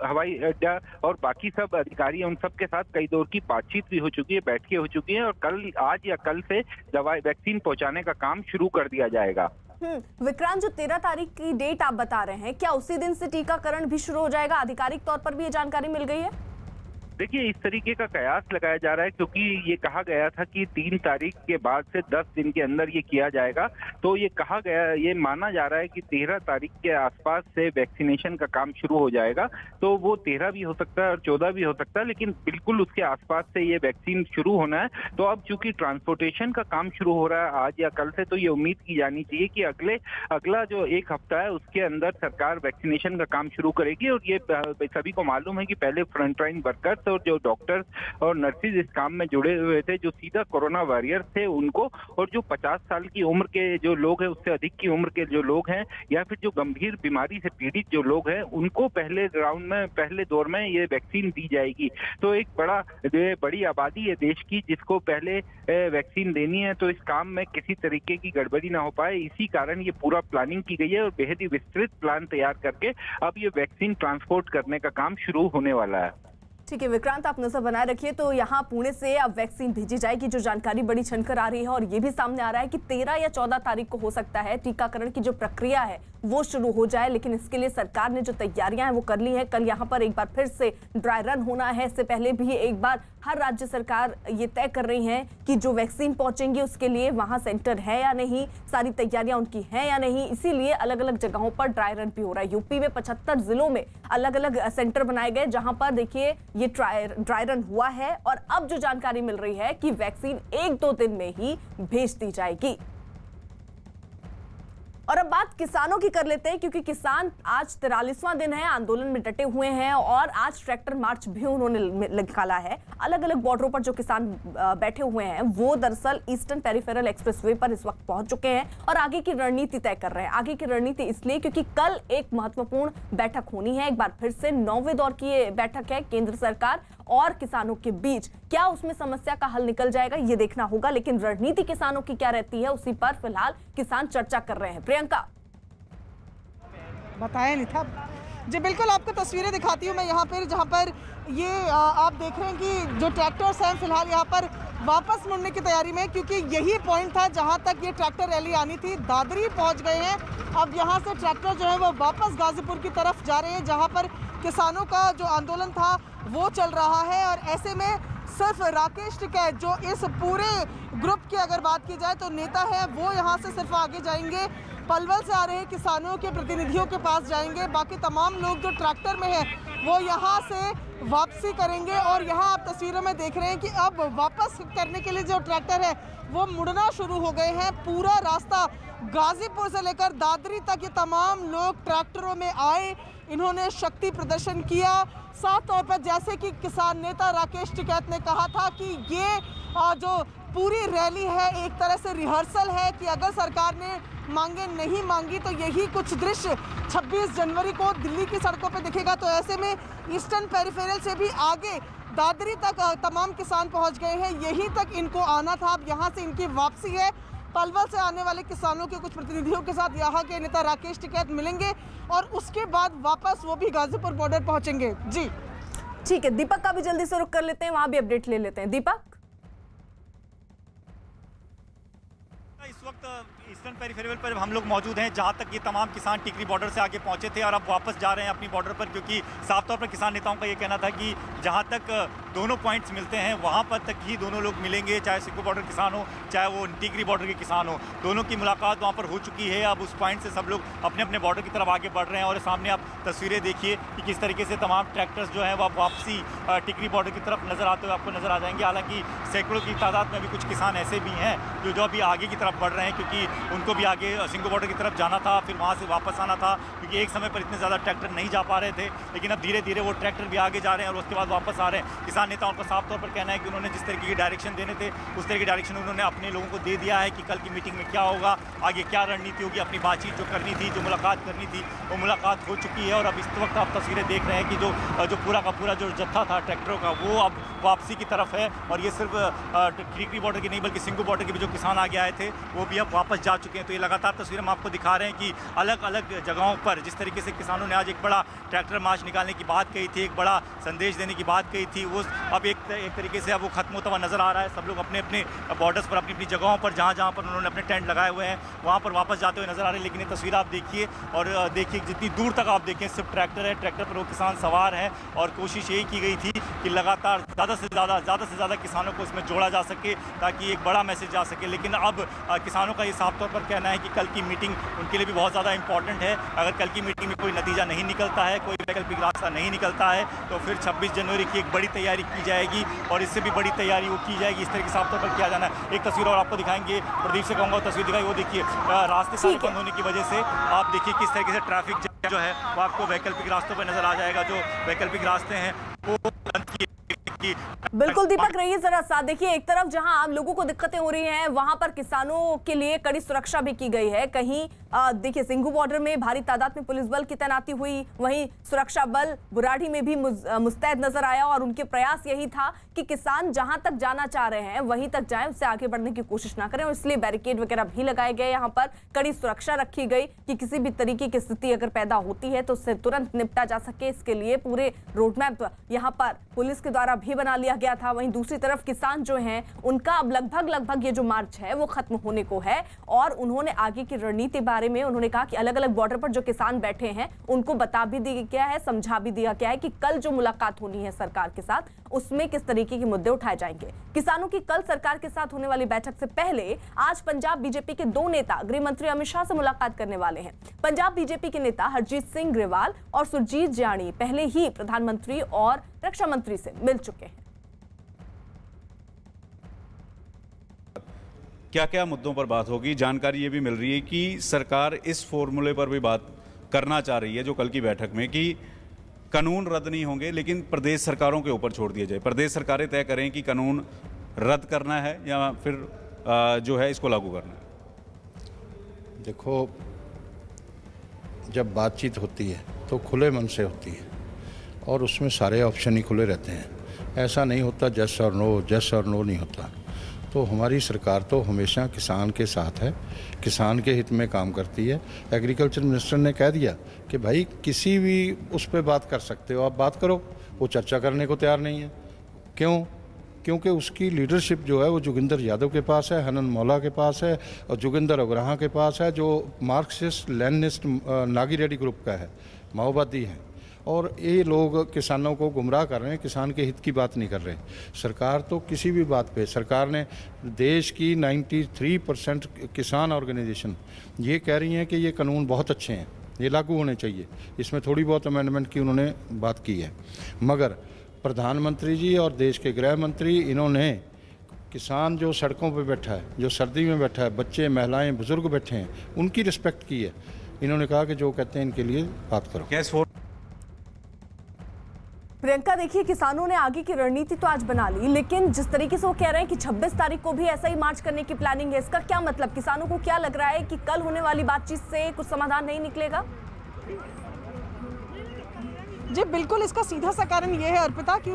हवाई अड्डा और बाकी सब अधिकारी हैं, उन सब के साथ कई दौर की बातचीत भी हो चुकी है, बैठकें हो चुकी हैं और कल, आज या कल से दवाई वैक्सीन पहुंचाने का काम शुरू कर दिया जाएगा। विक्रांत, जो 13 तारीख की डेट आप बता रहे हैं, क्या उसी दिन से टीकाकरण भी शुरू हो जाएगा? आधिकारिक तौर पर भी ये जानकारी मिल गई है? देखिए, इस तरीके का कयास लगाया जा रहा है क्योंकि ये कहा गया था कि 3 तारीख के बाद से 10 दिन के अंदर ये किया जाएगा। तो ये कहा गया, ये माना जा रहा है कि 13 तारीख के आसपास से वैक्सीनेशन का काम शुरू हो जाएगा। तो वो 13 भी हो सकता है और 14 भी हो सकता है, लेकिन बिल्कुल उसके आसपास से ये वैक्सीन शुरू होना है। तो अब चूंकि ट्रांसपोर्टेशन का काम शुरू हो रहा है आज या कल से, तो ये उम्मीद की जानी चाहिए कि अगला जो एक हफ्ता है उसके अंदर सरकार वैक्सीनेशन का काम शुरू करेगी। और ये सभी को मालूम है कि पहले फ्रंटलाइन वर्कर्स और जो डॉक्टर्स और नर्सिस इस काम में जुड़े हुए थे, जो सीधा कोरोना वॉरियर्स थे उनको, और जो 50 साल की उम्र के जो लोग हैं, उससे अधिक की उम्र के जो लोग हैं, या फिर जो गंभीर बीमारी से पीड़ित जो लोग हैं, उनको पहले राउंड में, पहले दौर में ये वैक्सीन दी जाएगी। तो एक बड़ी आबादी है देश की जिसको पहले वैक्सीन देनी है। तो इस काम में किसी तरीके की गड़बड़ी ना हो पाए, इसी कारण ये पूरा प्लानिंग की गई है और बेहद ही विस्तृत प्लान तैयार करके अब ये वैक्सीन ट्रांसपोर्ट करने का काम शुरू होने वाला है। ठीक है विक्रांत, आप नजर बनाए रखिए। तो यहाँ पुणे से अब वैक्सीन भेजी जाएगी, जो जानकारी बड़ी छनकर आ रही है। और ये भी सामने आ रहा है कि 13 या 14 तारीख को हो सकता है टीकाकरण की जो प्रक्रिया है वो शुरू हो जाए। लेकिन इसके लिए सरकार ने जो तैयारियां हैं वो कर ली है। कल यहाँ पर एक बार फिर से ड्राई रन होना है। इससे पहले भी एक बार हर राज्य सरकार ये तय कर रही है कि जो वैक्सीन पहुंचेंगी उसके लिए वहां सेंटर है या नहीं, सारी तैयारियां उनकी हैं या नहीं। इसीलिए अलग अलग जगहों पर ड्राई रन भी हो रहा है। यूपी में 75 जिलों में अलग अलग सेंटर बनाए गए, जहां पर देखिए ये ड्राई रन हुआ है। और अब जो जानकारी मिल रही है कि वैक्सीन 1-2 दिन में ही भेज दी जाएगी। और अब बात किसानों की कर लेते हैं, क्योंकि किसान आज 43वां दिन है आंदोलन में डटे हुए हैं और आज ट्रैक्टर मार्च भी उन्होंने निकाला है। अलग अलग बॉर्डरों पर जो किसान बैठे हुए हैं वो दरअसल ईस्टर्न पेरिफेरल एक्सप्रेसवे पर इस वक्त पहुंच चुके हैं और आगे की रणनीति तय कर रहे हैं। आगे की रणनीति इसलिए क्योंकि कल एक महत्वपूर्ण बैठक होनी है। एक बार फिर से 9वें दौर की ये बैठक है केंद्र सरकार और किसानों के बीच। क्या उसमें समस्या का हल निकल जाएगा ये देखना होगा, लेकिन रणनीति किसानों की क्या रहती है उसी पर फिलहाल किसान चर्चा कर रहे हैं। प्रियंका, बताया नहीं था जी। बिल्कुल, आपको तस्वीरें दिखाती हूँ मैं यहाँ पर, जहाँ पर ये आप देख रहे हैं कि जो ट्रैक्टर्स हैं फिलहाल यहाँ पर वापस मुड़ने की तैयारी में, क्योंकि यही पॉइंट था जहाँ तक ये ट्रैक्टर रैली आनी थी। दादरी पहुँच गए हैं। अब यहाँ से ट्रैक्टर जो है वो वापस गाजीपुर की तरफ जा रहे हैं, जहाँ पर किसानों का जो आंदोलन था वो चल रहा है। और ऐसे में सिर्फ राकेश टिकैत, जो इस पूरे ग्रुप की अगर बात की जाए तो नेता है, वो यहाँ से सिर्फ आगे जाएंगे, पलवल से आ रहे किसानों के प्रतिनिधियों के पास जाएंगे। बाकी तमाम लोग जो ट्रैक्टर में हैं वो यहाँ से वापसी करेंगे। और यहाँ आप तस्वीरों में देख रहे हैं कि अब वापस करने के लिए जो ट्रैक्टर है वो मुड़ना शुरू हो गए हैं। पूरा रास्ता गाजीपुर से लेकर दादरी तक ये तमाम लोग ट्रैक्टरों में आए, इन्होंने शक्ति प्रदर्शन किया। साफ तौर पर जैसे कि किसान नेता राकेश टिकैत ने कहा था कि ये जो पूरी रैली है एक तरह से रिहर्सल है कि अगर सरकार ने मांगे नहीं मांगी तो यही कुछ दृश्य 26 जनवरी को दिल्ली की सड़कों पर दिखेगा। तो ऐसे में ईस्टर्न पेरिफेरल से भी आगे दादरी तक तमाम किसान पहुंच गए हैं। यहीं तक इनको आना था, अब यहाँ से इनकी वापसी है। पलवल से आने वाले किसानों के कुछ प्रतिनिधियों के साथ यहाँ के नेता राकेश टिकैत मिलेंगे और उसके बाद वापस वो भी गाजीपुर बॉर्डर पहुंचेंगे। जी ठीक है, दीपक का भी जल्दी से रुक कर लेते हैं, वहां भी अपडेट ले लेते हैं। दीपक, इस वक्त ईस्टर्न पेरिफेरल पर हम लोग मौजूद हैं, जहां तक ये तमाम किसान टिकरी बॉर्डर से आगे पहुंचे थे और अब वापस जा रहे हैं अपनी बॉर्डर पर, क्योंकि साफ तौर पर किसान नेताओं का ये कहना था कि जहां तक दोनों पॉइंट्स मिलते हैं वहां पर तक ही दोनों लोग मिलेंगे, चाहे सिक्को बॉर्डर किसान हो चाहे वो टिकरी बॉर्डर के किसान हो। दोनों की मुलाकात वहाँ पर हो चुकी है। अब उस पॉइंट से सब लोग अपने अपने बॉर्डर की तरफ आगे बढ़ रहे हैं और सामने आप तस्वीरें देखिए कि किस तरीके से तमाम ट्रैक्टर्स जो हैं वो वापसी टिकरी बॉर्डर की तरफ नजर आते हुए आपको नजर आ जाएंगे। हालांकि सैकड़ों की तादाद में भी कुछ किसान ऐसे भी हैं जो अभी आगे की तरफ बढ़ रहे हैं, क्योंकि उनको भी आगे सिंगो बॉर्डर की तरफ जाना था, फिर वहाँ से वापस आना था, क्योंकि एक समय पर इतने ज़्यादा ट्रैक्टर नहीं जा पा रहे थे। लेकिन अब धीरे धीरे वो ट्रैक्टर भी आगे जा रहे हैं और उसके बाद वापस आ रहे हैं। किसान नेताओं का साफ तौर पर कहना है कि उन्होंने जिस तरीके की डायरेक्शन देने थे उस तरह की डायरेक्शन उन्होंने अपने लोगों को दे दिया है कि कल की मीटिंग में क्या होगा, आगे क्या रणनीति होगी। अपनी बातचीत जो करनी थी, जो मुलाकात करनी थी, वो मुलाकात हो चुकी है। और अब इस वक्त आप तस्वीरें देख रहे हैं कि जो पूरा का पूरा जो जत्था था ट्रैक्टरों का वो अब वापसी की तरफ है। और ये सिर्फ टीकरी बॉर्डर की नहीं बल्कि सिंगू बॉर्डर के भी जो किसान आगे आए थे वो भी अब वापस जा चुके हैं। तो ये लगातार तस्वीरें हम आपको दिखा रहे हैं कि अलग अलग जगहों पर जिस तरीके से किसानों ने आज एक बड़ा ट्रैक्टर मार्च निकालने की बात कही थी, एक बड़ा संदेश देने की बात कही थी, वो अब एक तरीके से अब वो खत्म होता हुआ नजर आ रहा है। सब लोग अपने अपने बॉर्डर्स पर अपनी अपनी जगहों पर जहाँ पर उन्होंने अपने टेंट लगाए हुए हैं वहाँ पर वापस जाते हुए नजर आ रहे हैं। लेकिन ये तस्वीर आप देखिए और देखिए जितनी दूर तक आप देखें सिर्फ ट्रैक्टर है, ट्रैक्टर पर वो किसान सवार हैं। और कोशिश यही की गई थी कि लगातार ज़्यादा से ज़्यादा किसानों को इसमें जोड़ा जा सके ताकि एक बड़ा मैसेज जा सके। लेकिन अब किसानों का ये साफ तौर पर कहना है कि कल की मीटिंग उनके लिए भी बहुत ज़्यादा इंपॉर्टेंट है। अगर कल की मीटिंग में कोई नतीजा नहीं निकलता है, कोई वैकल्पिक रास्ता नहीं निकलता है, तो फिर 26 जनवरी की एक बड़ी तैयारी की जाएगी और इससे भी बड़ी तैयारी वो की जाएगी। इस तरह के साफ तौर पर किया जाना है। एक तस्वीर और आपको दिखाएंगे, प्रदीप से कहूँगा तस्वीर दिखाई, वो देखिए रास्ते सारे बंद होने की वजह से आप देखिए किस तरीके से ट्रैफिक जो है वो आपको वैकल्पिक रास्तों पर नजर आ जाएगा। जो वैकल्पिक रास्ते हैं वो बिल्कुल दीपक रहिए जरा साथ। देखिए एक तरफ जहां आम लोगों को दिक्कतें हो रही हैं वहां पर किसानों के लिए कड़ी सुरक्षा भी की गई है। कहीं देखिए सिंगू बॉर्डर में भारी तादाद में पुलिस बल की तैनाती हुई, वहीं सुरक्षा बल बुराड़ी में भी मुस्तैद नजर आया और उनके प्रयास यही था कि किसान जहां तक जाना चाह रहे हैं वहीं तक जाएं, उससे आगे बढ़ने की कोशिश ना करें। और इसलिए बैरिकेड वगैरह भी लगाए गए, यहाँ पर कड़ी सुरक्षा रखी गई कि किसी भी तरीके की स्थिति अगर पैदा होती है तो उससे तुरंत निपटा जा सके। इसके लिए पूरे रोडमैप यहाँ पर पुलिस के द्वारा भी बना लिया गया था। वहीं दूसरी तरफ किसान जो हैं उनका अब लगभग ये जो मार्च है वो खत्म होने को है और उन्होंने आगे की रणनीति बारे में उन्होंने कहा कि अलग अलग बॉर्डर पर जो किसान बैठे हैं उनको बता भी दिया गया है, समझा भी दिया गया है कि कल जो मुलाकात होनी है सरकार के साथ उसमें किस तरीके के मुद्दे उठाए जाएंगे। किसानों की कल सरकार के साथ होने वाली बैठक से पहले आज पंजाब बीजेपी के दो नेता गृह मंत्री अमित शाह से मुलाकात करने वाले हैं। पंजाब बीजेपी के नेता हरजीत सिंह ग्रेवाल और सुरजीत जियाणी पहले ही प्रधानमंत्री और रक्षा मंत्री से मिल चुके हैं। क्या क्या मुद्दों पर बात होगी, जानकारी ये भी मिल रही है कि सरकार इस फॉर्मूले पर भी बात करना चाह रही है जो कल की बैठक में कि कानून रद्द नहीं होंगे लेकिन प्रदेश सरकारों के ऊपर छोड़ दिया जाए। प्रदेश सरकारें तय करें कि कानून रद्द करना है या फिर जो है इसको लागू करना है। देखो, जब बातचीत होती है तो खुले मन से होती है और उसमें सारे ऑप्शन ही खुले रहते हैं। ऐसा नहीं होता जस और नो नहीं होता। तो हमारी सरकार तो हमेशा किसान के साथ है, किसान के हित में काम करती है। एग्रीकल्चर मिनिस्टर ने कह दिया कि भाई किसी भी उस पर बात कर सकते हो, आप बात करो। वो चर्चा करने को तैयार नहीं है। क्यों? क्योंकि उसकी लीडरशिप जो है वो जोगिंदर यादव के पास है, हनन मौला के पास है और जोगिंदर अग्रहा के पास है जो Marxist Leninist Nagi Reddy group का है, माओवादी है। और ये लोग किसानों को गुमराह कर रहे हैं, किसान के हित की बात नहीं कर रहे। सरकार तो किसी भी बात पे, सरकार ने देश की 93% किसान ऑर्गेनाइजेशन ये कह रही हैं कि ये कानून बहुत अच्छे हैं, ये लागू होने चाहिए। इसमें थोड़ी बहुत अमेंडमेंट की उन्होंने बात की है, मगर प्रधानमंत्री जी और देश के गृह मंत्री इन्होंने किसान जो सड़कों पर बैठा है, जो सर्दी में बैठा है, बच्चे महिलाएं बुजुर्ग बैठे हैं, उनकी रिस्पेक्ट की है। इन्होंने कहा कि जो कहते हैं इनके लिए बात करो। प्रियंका देखिए किसानों ने आगे की रणनीति तो आज बना ली, लेकिन जिस तरीके से वो कह रहे हैं कि 26 तारीख को भी ऐसा ही मार्च करने की प्लानिंग है, इसका क्या मतलब? किसानों को क्या लग रहा है कि कल होने वाली बातचीत से कुछ समाधान नहीं निकलेगा? जी बिल्कुल, इसका सीधा सा कारण ये है अर्पिता कि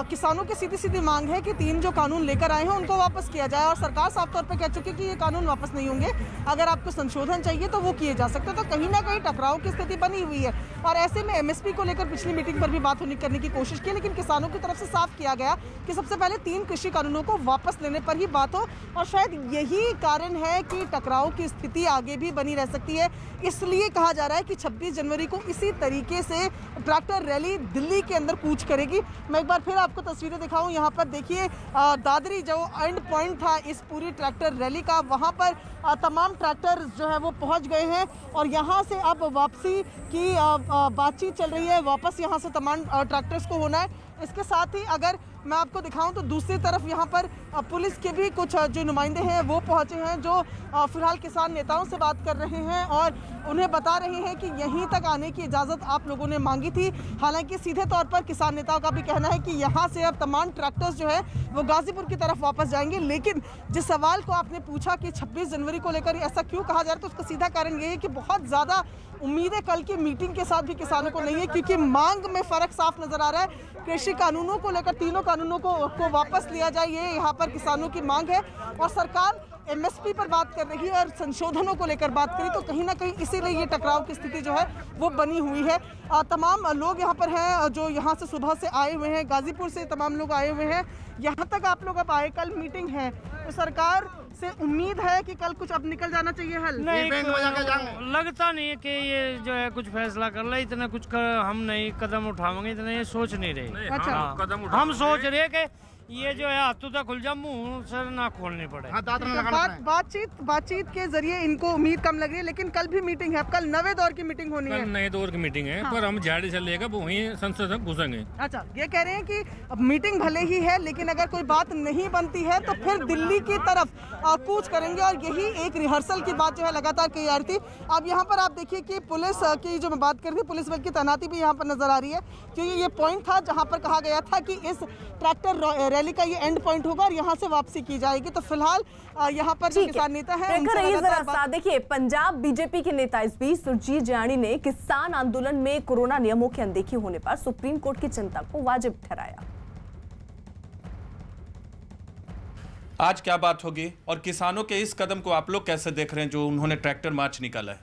किसानों की सीधी सीधी मांग है कि 3 जो कानून लेकर आए हैं उनको वापस किया जाए और सरकार साफ तौर पे कह चुकी है कि ये कानून वापस नहीं होंगे। अगर आपको संशोधन चाहिए तो वो किए जा सकते हैं। तो कहीं ना कहीं टकराव की स्थिति बनी हुई है और ऐसे में एमएसपी को लेकर पिछली मीटिंग पर भी बात करने की कोशिश की, लेकिन किसानों की तरफ से साफ किया गया कि सबसे पहले 3 कृषि कानूनों को वापस लेने पर ही बात हो। और शायद यही कारण है कि टकराव की स्थिति आगे भी बनी रह सकती है। इसलिए कहा जा रहा है कि 26 जनवरी को इसी तरीके से ट्रैक्टर रैली दिल्ली के अंदर कूच करेगी। मैं एक बार फिर आपको तस्वीरें दिखाऊं। यहाँ पर देखिए दादरी जो एंड पॉइंट था इस पूरी ट्रैक्टर रैली का, वहाँ पर तमाम ट्रैक्टर जो है वो पहुँच गए हैं और यहाँ से अब वापसी की बातचीत चल रही है। वापस यहाँ से तमाम ट्रैक्टर्स को होना है। इसके साथ ही अगर मैं आपको दिखाऊं तो दूसरी तरफ यहाँ पर पुलिस के भी कुछ जो नुमाइंदे हैं वो पहुंचे हैं, जो फिलहाल किसान नेताओं से बात कर रहे हैं और उन्हें बता रहे हैं कि यहीं तक आने की इजाज़त आप लोगों ने मांगी थी। हालांकि सीधे तौर पर किसान नेताओं का भी कहना है कि यहाँ से अब तमाम ट्रैक्टर्स जो है वो गाजीपुर की तरफ वापस जाएंगे। लेकिन जिस सवाल को आपने पूछा कि 26 जनवरी को लेकर ऐसा क्यों कहा जा रहा है, तो उसका सीधा कारण ये है कि बहुत ज़्यादा उम्मीदें कल की मीटिंग के साथ भी किसानों को नहीं है, क्योंकि मांग में फ़र्क साफ नज़र आ रहा है। कृषि कानूनों को लेकर तीनों कानूनों को वापस लिया जाए, ये यहाँ पर किसानों की मांग है। और सरकार एमएसपी पर बात कर रही है और संशोधनों को लेकर बात करी, तो कहीं ना कहीं इसीलिए ये टकराव की स्थिति जो है वो बनी हुई है। तमाम लोग यहाँ पर हैं जो यहाँ से सुबह से आए हुए हैं, गाजीपुर से तमाम लोग आए हुए हैं। यहाँ तक आप लोग अब आए, कल मीटिंग है, तो सरकार से उम्मीद है कि कल कुछ अब निकल जाना चाहिए हल। नहीं, लगता नहीं है कि ये जो है कुछ फैसला कर ले, इतना कुछ हम नहीं कदम उठाएंगे, इतना ये सोच नहीं रहे। अच्छा, हम सोच रहे कि ये जो है हाथों तक खुल जा, मुंह सर ना खोलनी पड़े। बातचीत के जरिए इनको उम्मीद कम लग रही है, लेकिन कल भी मीटिंग है, कल नए दौर की मीटिंग होनी है। नए दौर की मीटिंग है, पर हम झाड़ी से लेकर वहीं संसद में घुसेंगे। अच्छा, ये कह रहे हैं कि अब मीटिंग भले ही है, लेकिन अगर कोई बात नहीं बनती है तो फिर दिल्ली की तरफ कूच करेंगे। और यही एक रिहर्सल की बात जो है लगातार की जा रही थी। अब यहाँ पर आप देखिए कि पुलिस की जो मैं बात कर रही थी, पुलिस बल की तैनाती भी यहाँ पर नजर आ रही है, क्योंकि ये पॉइंट था जहाँ पर कहा गया था कि इस ट्रैक्टर रैली का ये एंड पॉइंट होगा और यहाँ से वापसी की जाएगी। तो फिलहाल यहाँ पर जो किसान नेता है, देखिए, पंजाब बीजेपी के नेता इस बीच सुरजीत जियाणी ने किसान आंदोलन में कोरोना नियमों की अनदेखी होने पर सुप्रीम कोर्ट की चिंता को वाजिब ठहराया। आज क्या बात होगी और किसानों के इस कदम को आप लोग कैसे देख रहे हैं जो उन्होंने ट्रैक्टर मार्च निकाला है?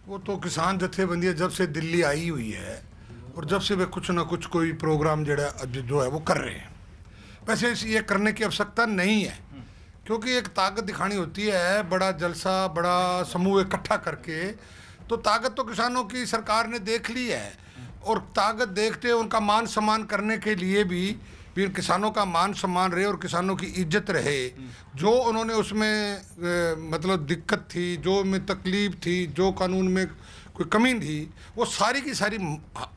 वो तो किसान जत्थेबंदी जब से दिल्ली आई हुई है और जब से वे कुछ ना कुछ कोई प्रोग्राम जो है वो कर रहे हैं। वैसे ये करने की आवश्यकता नहीं है, क्योंकि एक ताकत दिखानी होती है, बड़ा जलसा, बड़ा समूह इकट्ठा करके। तो ताकत तो किसानों की सरकार ने देख ली है, और ताकत देखते उनका मान सम्मान करने के लिए भी किसानों का मान सम्मान रहे और किसानों की इज्जत रहे। जो उन्होंने उसमें मतलब दिक्कत थी, जो में तकलीफ थी, जो कानून में कोई कमी थी, वो सारी की सारी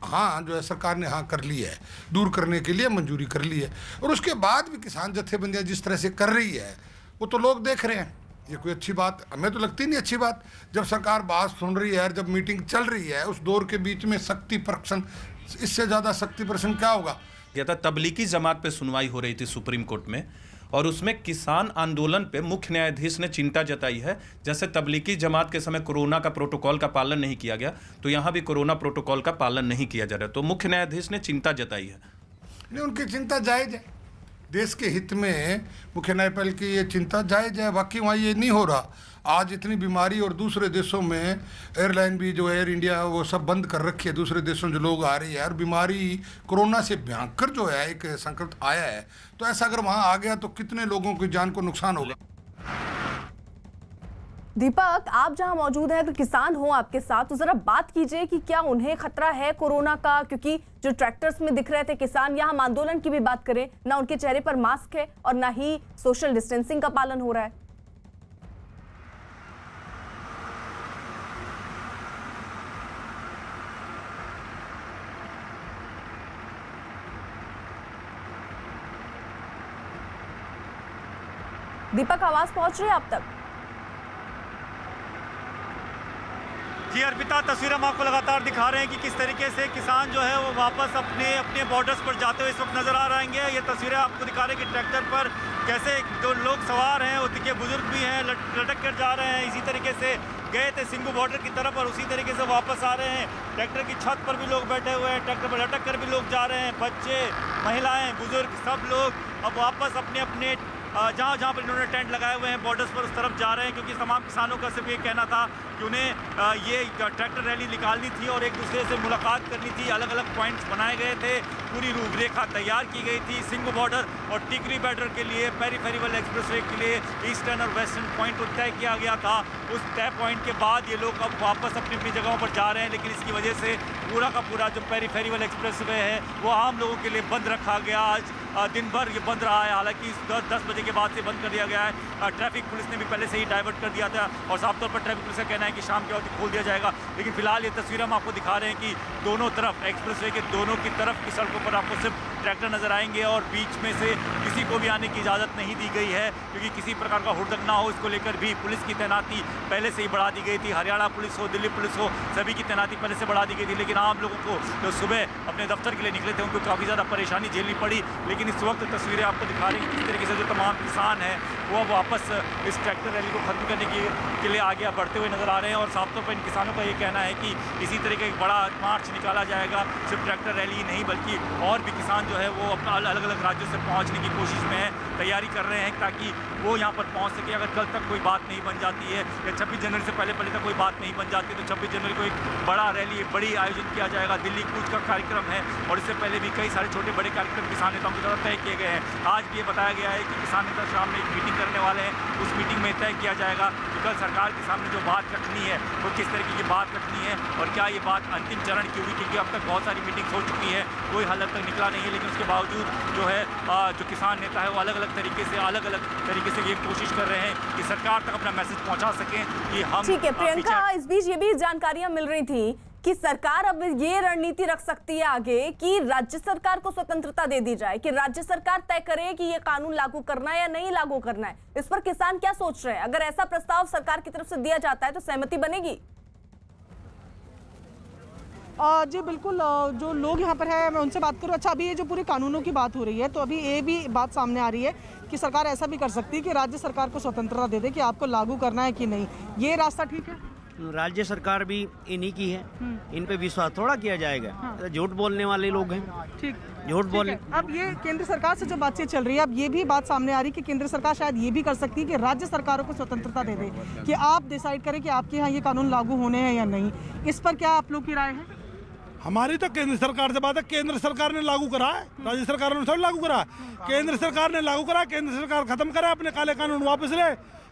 हाँ जो है सरकार ने हाँ कर ली है, दूर करने के लिए मंजूरी कर ली है। और उसके बाद भी किसान जत्थेबंदियाँ जिस तरह से कर रही है वो तो लोग देख रहे हैं। ये कोई अच्छी बात हमें तो लगती नहीं अच्छी बात। जब सरकार बात सुन रही है, जब मीटिंग चल रही है, उस दौर के बीच में शक्ति प्रदर्शन, इससे ज़्यादा शक्ति प्रदर्शन क्या होगा। गया था तबलीगी जमात पे सुनवाई हो रही थी सुप्रीम कोर्ट में, और उसमें किसान आंदोलन पे मुख्य न्यायाधीश ने चिंता जताई है। जैसे तबलीगी जमात के समय कोरोना का प्रोटोकॉल का पालन नहीं किया गया, तो यहाँ भी कोरोना प्रोटोकॉल का पालन नहीं किया जा रहा, तो मुख्य न्यायाधीश ने चिंता जताई है। नहीं, उनकी चिंता जायज़ है, देश के हित में मुख्य न्यायपालिका की ये चिंता जायज़ है। बाकी वहाँ ये नहीं हो रहा। आज इतनी बीमारी और दूसरे देशों में एयरलाइन भी जो एयर इंडिया वो सब बंद कर रखी है, दूसरे देशों जो लोग आ रही है, और बीमारी कोरोना से भयंकर जो है एक संकट आया है, तो ऐसा अगर वहाँ आ गया तो कितने लोगों की जान को नुकसान होगा। दीपक, आप जहां मौजूद हैं, अगर किसान हो आपके साथ, तो जरा बात कीजिए कि क्या उन्हें खतरा है कोरोना का, क्योंकि जो ट्रैक्टर्स में दिख रहे थे किसान, यहाँ हम आंदोलन की भी बात करें, ना उनके चेहरे पर मास्क है और ना ही सोशल डिस्टेंसिंग का पालन हो रहा है। दीपक, आवाज पहुंच रही है आप तक? जी अर्पिता, तस्वीरें हम आपको लगातार दिखा रहे हैं कि किस तरीके से किसान जो है वो वापस अपने बॉर्डर्स पर जाते हुए इस वक्त नजर आ रहेंगे। ये तस्वीरें आपको दिखा रहे हैं कि ट्रैक्टर पर कैसे जो लोग सवार हैं, वो देखिए बुजुर्ग भी हैं, लटक कर जा रहे हैं। इसी तरीके से गए थे सिंगू बॉर्डर की तरफ और उसी तरीके से वापस आ रहे हैं। ट्रैक्टर की छत पर भी लोग बैठे हुए हैं, ट्रैक्टर पर लटक कर भी लोग जा रहे हैं। बच्चे, महिलाएं, बुजुर्ग, सब लोग अब वापस अपने जहाँ पर इन्होंने टेंट लगाए हुए हैं बॉर्डर्स पर, उस तरफ जा रहे हैं, क्योंकि तमाम किसानों का सिर्फ ये कहना था कि उन्हें ये ट्रैक्टर रैली निकालनी थी और एक दूसरे से मुलाकात करनी थी। अलग अलग पॉइंट्स बनाए गए थे, पूरी रूपरेखा तैयार की गई थी सिंगू बॉर्डर और टिकरी बॉर्डर के लिए, पेरीफेरल एक्सप्रेसवे के लिए ईस्टर्न और वेस्टर्न पॉइंट तय किया गया था। उस तय पॉइंट के बाद ये लोग अब वापस अपनी अपनी जगहों पर जा रहे हैं, लेकिन इसकी वजह से पूरा का पूरा जो पेरीफेरल एक्सप्रेसवे है वो आम लोगों के लिए बंद रखा गया। आज दिन भर ये बंद रहा है, हालांकि 10 बजे के बाद से बंद कर दिया गया है। ट्रैफिक पुलिस ने भी पहले से ही डाइवर्ट कर दिया था और साफ तौर पर ट्रैफिक पुलिस का कहना है कि शाम के वक्त खोल दिया जाएगा। लेकिन फिलहाल ये तस्वीर हम आपको दिखा रहे हैं कि दोनों तरफ एक्सप्रेसवे के दोनों की तरफ की सड़कों पर आपको सिर्फ ट्रैक्टर नजर आएंगे और बीच में से किसी को भी आने की इजाज़त नहीं दी गई है, क्योंकि किसी प्रकार का हुड़दंग ना हो इसको लेकर भी पुलिस की तैनाती पहले से ही बढ़ा दी गई थी। हरियाणा पुलिस हो, दिल्ली पुलिस हो, सभी की तैनाती पहले से बढ़ा दी गई थी। लेकिन आम लोगों को जो सुबह अपने दफ्तर के लिए निकले थे उनको काफ़ी ज़्यादा परेशानी झेलनी पड़ी। लेकिन इस वक्त तस्वीरें आपको दिखा रही हैं किस तरीके से जो तमाम किसान हैं वो अब वापस इस ट्रैक्टर रैली को खत्म करने के लिए आगे बढ़ते हुए नजर आ रहे हैं। और साफ तौर पर इन किसानों का ये कहना है कि इसी तरह का एक बड़ा मार्च निकाला जाएगा, सिर्फ ट्रैक्टर रैली ही नहीं बल्कि और भी किसान जो है वो अपना अलग अलग राज्यों से पहुंचने की कोशिश में है, तैयारी कर रहे हैं ताकि वो यहाँ पर पहुँच सके। अगर कल तक कोई बात नहीं बन जाती है या 26 जनवरी से पहले तक कोई बात नहीं बन जाती तो 26 जनवरी को एक बड़ा रैली, एक बड़ी आयोजन किया जाएगा। दिल्ली कूच का कार्यक्रम है और इससे पहले भी कई सारे छोटे बड़े कार्यक्रम किसान नेताओं की तरफ तय किए गए हैं। आज भी ये बताया गया है कि किसान नेता शाम में एक मीटिंग करने वाले हैं, उस मीटिंग में तय किया जाएगा कि कल सरकार के सामने जो बात रखनी है वो किस तरीके की बात रखनी है और क्या ये बात अंतिम चरण की हुई, क्योंकि अब तक बहुत सारी मीटिंग्स हो चुकी है, कोई हल अब तक निकला नहीं है। लेकिन उसके बावजूद जो है जो किसान नेता है वो अलग अलग तरीके से ये कोशिश कर रहे हैं कि सरकार तक अपना मैसेज पहुंचा सकें कि हम। ठीक है प्रियंका, इस बीच ये भी जानकारियां मिल रही थी कि सरकार अब ये रणनीति रख सकती है आगे कि राज्य सरकार को स्वतंत्रता दे दी जाए, कि राज्य सरकार तय करे कि ये कानून लागू करना है या नहीं लागू करना है। इस पर किसान क्या सोच रहे हैं? अगर ऐसा प्रस्ताव सरकार की तरफ से दिया जाता है तो सहमति बनेगी? जी बिल्कुल, जो लोग यहाँ पर है मैं उनसे बात करूँ। अच्छा, अभी ये जो पूरे कानूनों की बात हो रही है तो अभी ये भी बात सामने आ रही है कि सरकार ऐसा भी कर सकती है कि राज्य सरकार को स्वतंत्रता दे दे कि आपको लागू करना है कि नहीं। ये रास्ता ठीक है? राज्य सरकार भी इन्हीं की है, इन पे विश्वास थोड़ा किया जाएगा। हाँ। झूठ बोलने वाले लोग हैं। ठीक, झूठ बोलने। अब ये केंद्र सरकार से जो बातचीत चल रही है, अब ये भी बात सामने आ रही है कि केंद्र सरकार शायद ये भी कर सकती है कि राज्य सरकारों को स्वतंत्रता दे दे कि आप डिसाइड करें कि आपके यहाँ ये कानून लागू होने हैं या नहीं। इस पर क्या आप लोग की राय है? हमारी तो केंद्र सरकार से बात है। केंद्र सरकार ने लागू करा है, राज्य सरकार ने थोड़ा लागू करा। केंद्र सरकार ने लागू करा, केंद्र सरकार खत्म करे, अपने काले कानून वापस ले,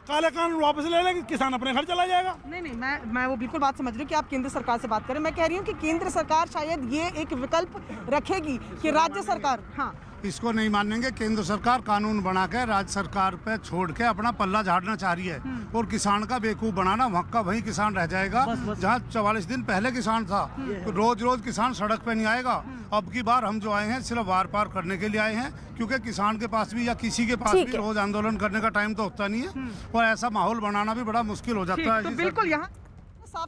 काले कानून वापस ले लेकिन किसान अपने घर चला जाएगा। नहीं, मैं वो बिल्कुल बात समझ रही हूँ कि आप केंद्र सरकार से बात करें। मैं कह रही हूँ कि केंद्र सरकार शायद ये एक विकल्प रखेगी कि राज्य सरकार, हाँ, इसको नहीं मानेंगे। केंद्र सरकार कानून बना के राज्य सरकार पे छोड़ के अपना पल्ला झाड़ना चाह रही है और किसान का बेवकूफ बनाना, वहाँ का वही किसान रह जाएगा जहाँ 44 दिन पहले किसान था। तो रोज रोज किसान सड़क पे नहीं आएगा। अब की बार हम जो आए हैं सिर्फ वार पार करने के लिए आए हैं, क्योंकि किसान के पास भी या किसी के पास भी रोज आंदोलन करने का टाइम तो होता नहीं है और ऐसा माहौल बनाना भी बड़ा मुश्किल हो जाता है। तो बिल्कुल यहाँ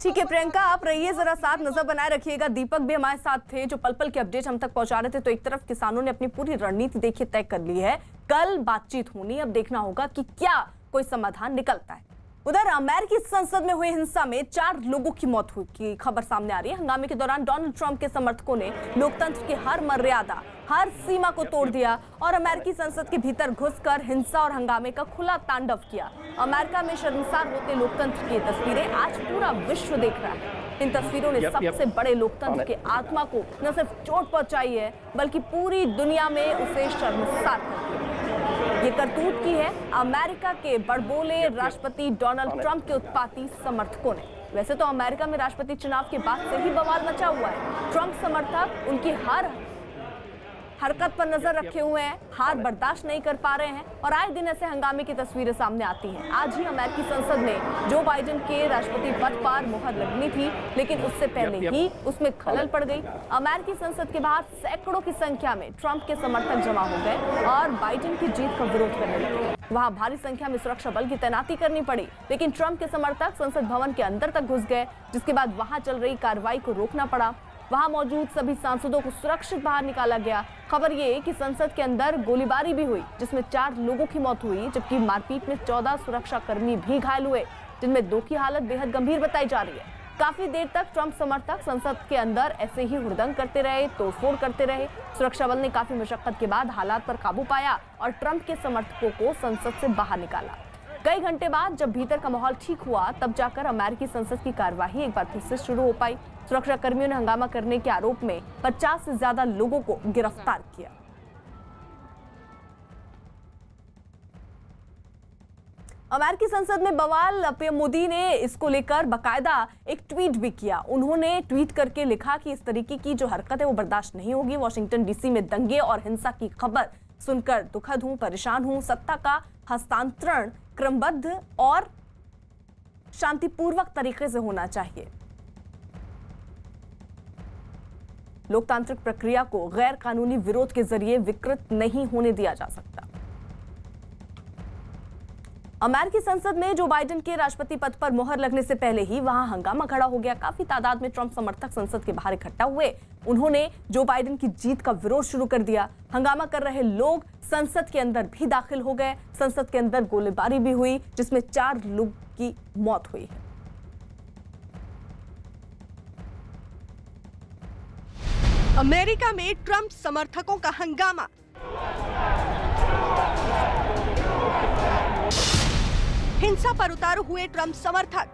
ठीक है प्रियंका, आप रहिए जरा साथ, नजर बनाए रखिएगा। दीपक भी हमारे साथ थे जो पल पल के अपडेट हम तक पहुंचा रहे थे। तो एक तरफ किसानों ने अपनी पूरी रणनीति देखिए तय कर ली है, कल बातचीत होनी, अब देखना होगा कि क्या कोई समाधान निकलता है। उधर अमेरिकी संसद में हुई हिंसा में 4 लोगों की मौत हुई की खबर सामने आ रही है। हंगामे के दौरान डोनाल्ड ट्रंप के समर्थकों ने लोकतंत्र की हर मर्यादा, हर सीमा को तोड़ दिया और अमेरिकी संसद के भीतर घुसकर हिंसा और हंगामे का खुला तांडव किया। अमेरिका में शर्मसार होते लोकतंत्र की तस्वीरें आज पूरा विश्व देख रहा है। इन तस्वीरों ने सबसे बड़े लोकतंत्र के आत्मा को न सिर्फ चोट पहुंचाई है बल्कि पूरी दुनिया में उसे शर्मसार कर दिया। ये करतूत की है अमेरिका के बड़बोले राष्ट्रपति डोनाल्ड ट्रंप के उत्पाती समर्थकों ने। वैसे तो अमेरिका में राष्ट्रपति चुनाव के बाद से ही बवाल मचा हुआ है। ट्रंप समर्थक उनकी हर हरकत पर नजर रखे हुए हैं, हार बर्दाश्त नहीं कर पा रहे हैं और आए दिन ऐसे हंगामे की तस्वीरें सामने आती हैं। आज ही अमेरिकी संसद में जो बाइडेन के राष्ट्रपति पद पर मुहर लगनी थी, लेकिन उससे पहले ही उसमें खलल पड़ गई। अमेरिकी संसद के बाहर सैकड़ों की संख्या में ट्रंप के समर्थक जमा हो गए और बाइडेन की जीत का विरोध करने लगे। वहां भारी संख्या में सुरक्षा बल की तैनाती करनी पड़ी, लेकिन ट्रंप के समर्थक संसद भवन के अंदर तक घुस गए, जिसके बाद वहां चल रही कार्रवाई को रोकना पड़ा। वहां मौजूद सभी सांसदों को सुरक्षित बाहर निकाला गया। खबर ये कि संसद के अंदर गोलीबारी भी हुई, जिसमें 4 लोगों की मौत हुई, जबकि मारपीट में 14 सुरक्षा कर्मी भी घायल हुए, जिनमें 2 की हालत बेहद गंभीर बताई जा रही है। काफी देर तक ट्रंप समर्थक संसद के अंदर ऐसे ही हुड़दंग करते रहे, तोड़फोड़ करते रहे। सुरक्षा बल ने काफी मशक्कत के बाद हालात पर काबू पाया और ट्रंप के समर्थकों को संसद से बाहर निकाला। कई घंटे बाद जब भीतर का माहौल ठीक हुआ, तब जाकर अमेरिकी संसद की कार्यवाही एक बार फिर से शुरू हो पाई। सुरक्षा कर्मियों ने हंगामा करने के आरोप में 50 से ज्यादा लोगों को गिरफ्तार किया। अमेरिकी संसद में बवाल, पीएम मोदी ने इसको लेकर बकायदा एक ट्वीट भी किया। उन्होंने ट्वीट करके लिखा कि इस तरीके की जो हरकत है वो बर्दाश्त नहीं होगी। वॉशिंगटन डीसी में दंगे और हिंसा की खबर सुनकर दुखद हूं, परेशान हूं। सत्ता का हस्तांतरण क्रमबद्ध और शांतिपूर्वक तरीके से होना चाहिए। लोकतांत्रिक प्रक्रिया को गैर कानूनी विरोध के जरिए विकृत नहीं होने दिया जा सकता। अमेरिकी संसद में जो बाइडेन के राष्ट्रपति पद पर मुहर लगने से पहले ही वहां हंगामा खड़ा हो गया। काफी तादाद में ट्रंप समर्थक संसद के बाहर इकट्ठा हुए। उन्होंने जो बाइडेन की जीत का विरोध शुरू कर दिया। हंगामा कर रहे लोग संसद के अंदर भी दाखिल हो गए। संसद के अंदर गोलीबारी भी हुई, जिसमें 4 लोग की मौत हुई है। अमेरिका में ट्रंप समर्थकों का हंगामा। हिंसा पर उतारू हुए ट्रंप समर्थक।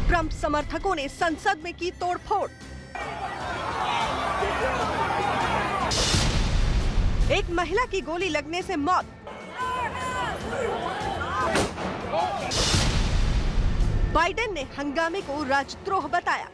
ट्रंप समर्थकों ने संसद में की तोड़फोड़। एक महिला की गोली लगने से मौत। बाइडेन ने हंगामे को राजद्रोह बताया।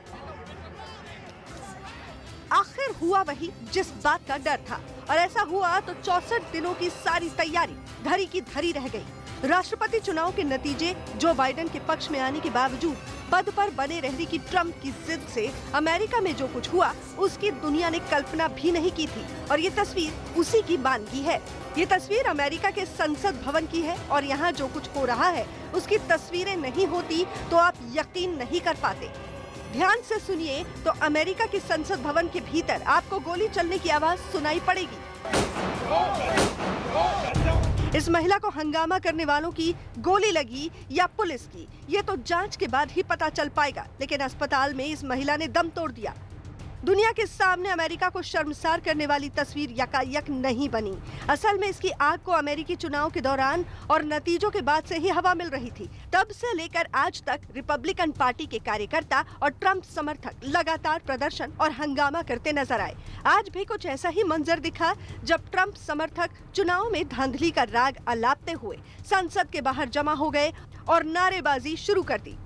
आखिर हुआ वही जिस बात का डर था, और ऐसा हुआ तो 64 दिनों की सारी तैयारी धरी की धरी रह गई। राष्ट्रपति चुनाव के नतीजे जो बाइडेन के पक्ष में आने के बावजूद पद पर बने रहने की ट्रंप की जिद से अमेरिका में जो कुछ हुआ उसकी दुनिया ने कल्पना भी नहीं की थी। और ये तस्वीर उसी की मानगी है। ये तस्वीर अमेरिका के संसद भवन की है, और यहाँ जो कुछ हो रहा है उसकी तस्वीरें नहीं होती तो आप यकीन नहीं कर पाते। ध्यान से सुनिए तो अमेरिका के संसद भवन के भीतर आपको गोली चलने की आवाज सुनाई पड़ेगी। इस महिला को हंगामा करने वालों की गोली लगी या पुलिस की, ये तो जांच के बाद ही पता चल पाएगा। लेकिन अस्पताल में इस महिला ने दम तोड़ दिया। दुनिया के सामने अमेरिका को शर्मसार करने वाली तस्वीर यकायक नहीं बनी। असल में इसकी आग को अमेरिकी चुनाव के दौरान और नतीजों के बाद से ही हवा मिल रही थी। तब से लेकर आज तक रिपब्लिकन पार्टी के कार्यकर्ता और ट्रंप समर्थक लगातार प्रदर्शन और हंगामा करते नजर आए। आज भी कुछ ऐसा ही मंजर दिखा जब ट्रंप समर्थक चुनाव में धांधली का राग अलापते हुए संसद के बाहर जमा हो गए और नारेबाजी शुरू कर दी।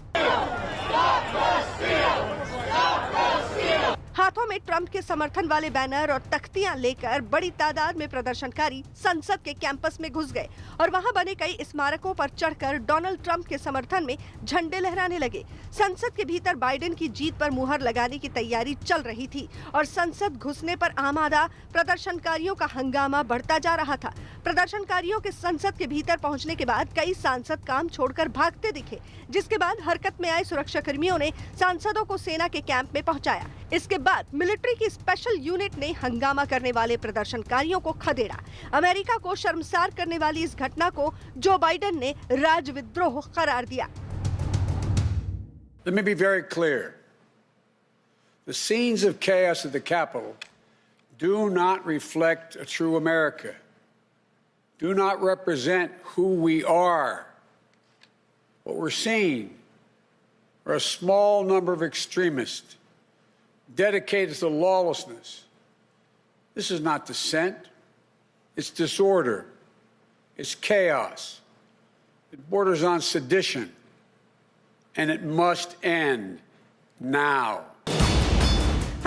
हाथों में ट्रंप के समर्थन वाले बैनर और तख्तियां लेकर बड़ी तादाद में प्रदर्शनकारी संसद के कैंपस में घुस गए और वहां बने कई स्मारकों पर चढ़कर डोनाल्ड ट्रंप के समर्थन में झंडे लहराने लगे। संसद के भीतर बाइडेन की जीत पर मुहर लगाने की तैयारी चल रही थी और संसद घुसने पर आमादा प्रदर्शनकारियों का हंगामा बढ़ता जा रहा था। प्रदर्शनकारियों के संसद के भीतर पहुंचने के बाद कई सांसद काम छोड़कर भागते दिखे, जिसके बाद हरकत में आए सुरक्षा कर्मियों ने सांसदों को सेना के कैंप में पहुंचाया। इसके बाद मिलिट्री की स्पेशल यूनिट ने हंगामा करने वाले प्रदर्शनकारियों को खदेड़ा। अमेरिका को शर्मसार करने वाली इस घटना को जो बाइडेन ने राजविद्रोह करार दिया। Let me be very clear. The scenes of chaos at the Capitol do not reflect a true America, do not represent who we are. What we're seeing are a small number of extremists dedicated to lawlessness. This is not dissent. It's disorder. It's chaos. It borders on sedition. And it must end now.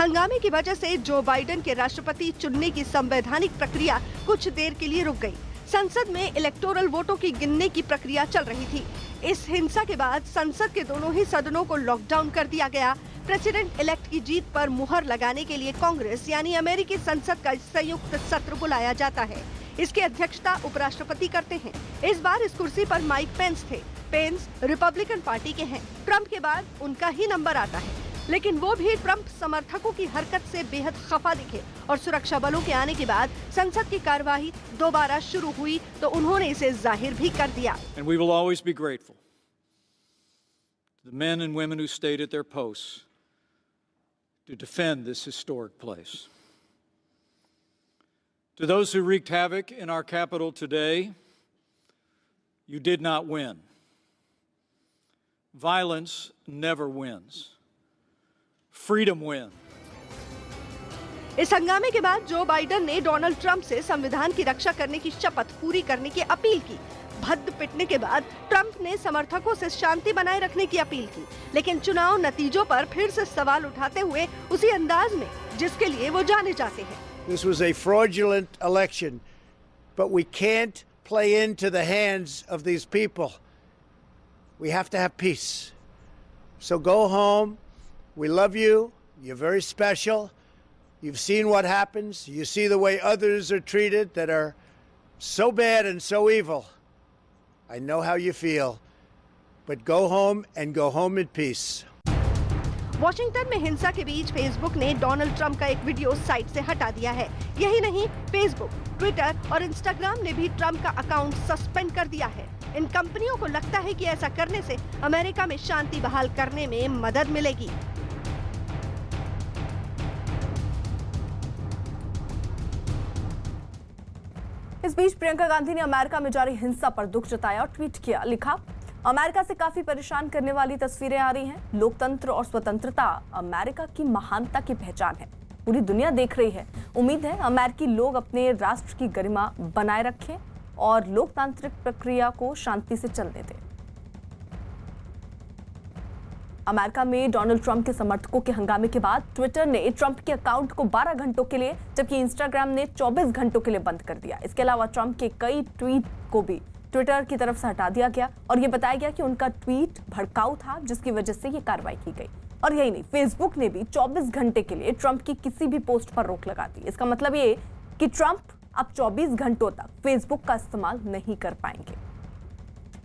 हंगामे की वजह से Joe Biden के राष्ट्रपति चुनने की संवैधानिक प्रक्रिया कुछ देर के लिए रुक गई। संसद में इलेक्टोरल वोटों की गिनने की प्रक्रिया चल रही थी। इस हिंसा के बाद संसद के दोनों ही सदनों को लॉकडाउन कर दिया गया। प्रेसिडेंट इलेक्ट की जीत पर मुहर लगाने के लिए कांग्रेस यानी अमेरिकी संसद का संयुक्त सत्र बुलाया जाता है। इसकी अध्यक्षता उपराष्ट्रपति करते हैं। इस बार इस कुर्सी पर माइक पेंस थे। पेंस रिपब्लिकन पार्टी के हैं। ट्रंप के बाद उनका ही नंबर आता है, लेकिन वो भी ट्रंप समर्थकों की हरकत से बेहद खफा दिखे और सुरक्षा बलों के आने के बाद संसद की कार्यवाही दोबारा शुरू हुई तो उन्होंने इसे जाहिर भी कर दिया। And we will always be grateful to the men and women who stayed at their posts to defend this historic place. To those who wreaked havoc in our capital today, you did not win. Violence never wins. Freedom wins. इस हंगामे के बाद Joe Biden ने Donald Trump से संविधान की रक्षा करने की शपथ पूरी करने की अपील की। भद्द पिटने के बाद ट्रंप ने समर्थकों से शांति बनाए रखने की अपील की, लेकिन चुनाव नतीजों पर फिर से सवाल उठाते हुए उसी अंदाज में जिसके लिए वो जाने जाते हैं। This was a fraudulent election, but we can't play into the hands of these people. We have to have peace. So go home. We love you. You're very special. You've seen what happens. You see the way others are treated that are so bad and so evil. I know how you feel. But go home and go home in peace. Washington में हिंसा के बीच Facebook ने Donald Trump का एक video site से हटा दिया है। यही नहीं, फेसबुक, ट्विटर और इंस्टाग्राम ने भी ट्रंप का अकाउंट सस्पेंड कर दिया है। इन कंपनियों को लगता है कि ऐसा करने से अमेरिका में शांति बहाल करने में मदद मिलेगी। इस बीच प्रियंका गांधी ने अमेरिका में जारी हिंसा पर दुख जताया और ट्वीट किया, लिखा, अमेरिका से काफी परेशान करने वाली तस्वीरें आ रही हैं। लोकतंत्र और स्वतंत्रता अमेरिका की महानता की पहचान है। पूरी दुनिया देख रही है। उम्मीद है अमेरिकी लोग अपने राष्ट्र की गरिमा बनाए रखें और लोकतांत्रिक प्रक्रिया को शांति से चलने दें। अमेरिका में डोनाल्ड ट्रंप के समर्थकों के हंगामे के बाद ट्विटर ने ट्रंप के अकाउंट को 12 घंटों के लिए, जबकि इंस्टाग्राम ने 24 घंटों के लिए बंद कर दिया। इसके अलावा ट्रंप के कई ट्वीट को भी ट्विटर की तरफ से हटा दिया गया और यह बताया गया कि उनका ट्वीट भड़काऊ था, जिसकी वजह से ये कार्रवाई की गई। और यही नहीं, फेसबुक ने भी 24 घंटे के लिए ट्रंप की किसी भी पोस्ट पर रोक लगा दी। इसका मतलब ये कि ट्रंप अब 24 घंटों तक फेसबुक का इस्तेमाल नहीं कर पाएंगे।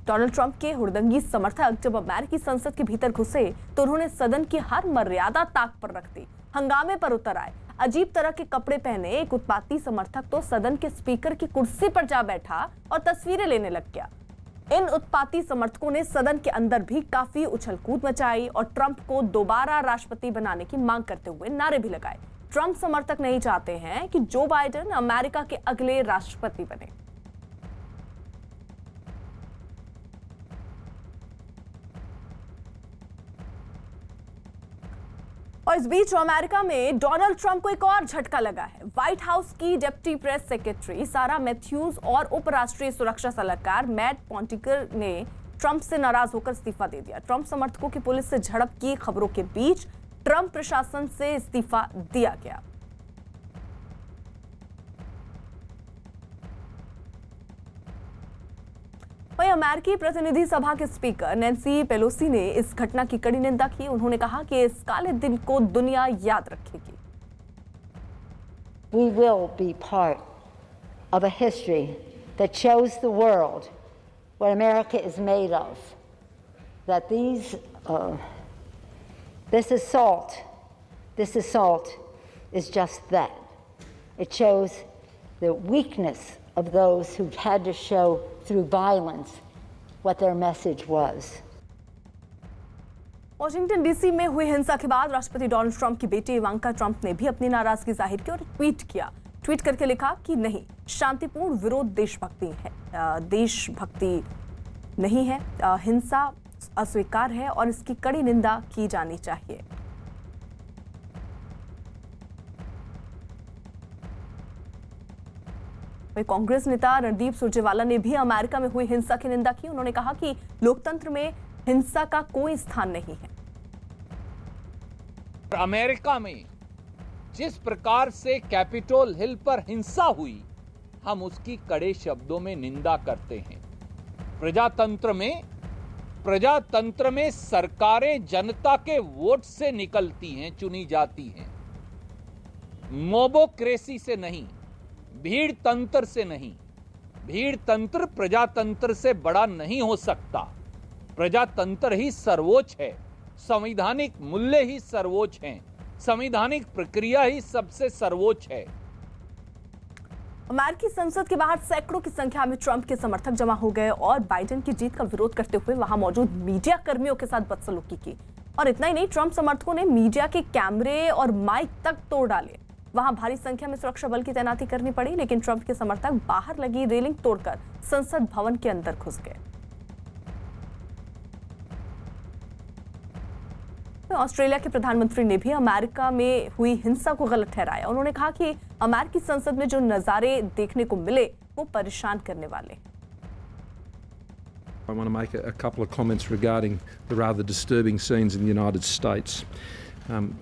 डोनाल्ड ट्रंप के हुड़दंगी समर्थक जब अमेरिकी संसद के भीतर घुसे तो उन्होंने सदन की हर मर्यादा ताक पर रख दी, हंगामे पर उतर आए। अजीब तरह के कपड़े पहने एक उत्पाती समर्थक तो सदन के स्पीकर की कुर्सी पर जा बैठा और तस्वीरें लेने लग गया। इन उत्पाती समर्थकों ने सदन के अंदर भी काफी उछलकूद मचाई और ट्रंप को दोबारा राष्ट्रपति बनाने की मांग करते हुए नारे भी लगाए। ट्रंप समर्थक नहीं चाहते हैं कि जो बाइडेन अमेरिका के अगले राष्ट्रपति बने। और इस बीच अमेरिका में डोनाल्ड ट्रंप को एक और झटका लगा है। व्हाइट हाउस की डिप्टी प्रेस सेक्रेटरी सारा मैथ्यूज और उपराष्ट्रीय सुरक्षा सलाहकार मैट पॉन्टिकर ने ट्रंप से नाराज होकर इस्तीफा दे दिया। ट्रंप समर्थकों की पुलिस से झड़प की खबरों के बीच ट्रंप प्रशासन से इस्तीफा दिया गया। वहीं अमेरिकी प्रतिनिधि सभा के स्पीकर नैन्सी पेलोसी ने इस घटना की कड़ी निंदा की। उन्होंने कहा कि इस काले दिन को दुनिया याद रखेगी। We will be part of a history that shows the world what America is made of. That this assault is just that. It shows the weakness of those who had to show through violence what their message was. Washington DC में हुई हिंसा के बाद राष्ट्रपति Donald Trump की बेटी Ivanka Trump ने भी अपनी नाराजगी जाहिर की और ट्वीट किया। ट्वीट करके लिखा कि नहीं, शांतिपूर्ण विरोध देशभक्ति नहीं है। हिंसा अस्वीकार है और इसकी कड़ी निंदा की जानी चाहिए। वहीं कांग्रेस नेता रणदीप सुरजेवाला ने भी अमेरिका में हुई हिंसा की निंदा की। उन्होंने कहा कि लोकतंत्र में हिंसा का कोई स्थान नहीं है। अमेरिका में जिस प्रकार से कैपिटोल हिल पर हिंसा हुई, हम उसकी कड़े शब्दों में निंदा करते हैं। प्रजातंत्र में सरकारें जनता के वोट से निकलती हैं, चुनी जाती हैं, मोबोक्रेसी से नहीं, भीड़ तंत्र से नहीं। भीड़ तंत्र प्रजातंत्र से बड़ा नहीं हो सकता। प्रजातंत्र ही सर्वोच्च है, संवैधानिक मूल्य ही सर्वोच्च हैं, संवैधानिक प्रक्रिया ही सबसे सर्वोच्च है। अमेरिकी संसद के बाहर सैकड़ों की संख्या में ट्रंप के समर्थक जमा हो गए और बाइडेन की जीत का विरोध करते हुए वहां मौजूद मीडिया कर्मियों के साथ बदसलूकी की। और इतना ही नहीं, ट्रंप समर्थकों ने मीडिया के कैमरे और माइक तक तोड़ डाले। वहां भारी संख्या में सुरक्षा बल की तैनाती करनी पड़ी, लेकिन ट्रंप के समर्थक बाहर लगी रेलिंग तोड़कर संसद भवन के अंदर घुस गए। ऑस्ट्रेलिया के प्रधानमंत्री ने भी अमेरिका में हुई हिंसा को गलत ठहराया। उन्होंने कहा कि अमेरिकी संसद में जो नजारे देखने को मिले वो परेशान करने वाले। I want to make a couple of comments regarding the rather disturbing scenes in the United States.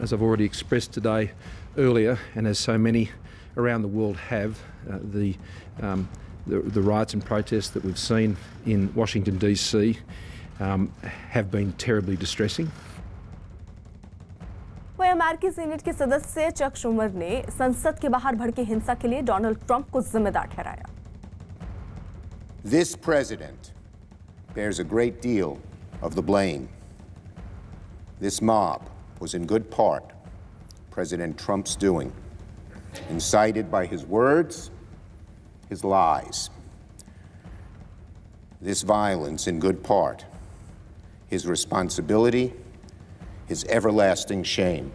As I've already expressed today earlier, and as so many around the world have, the riots and protests that we've seen in Washington DC have been terribly distressing. वहीं अमेरिकी senate के सदस्य Chuck Schumer ने संसद के बाहर भड़की हिंसा के लिए डोनाल्ड ट्रंप को जिम्मेदार ठहराया। This president bears a great deal of the blame. This mob was in good part President Trump's doing, incited by his words, his lies. This violence in good part his responsibility, his everlasting shame.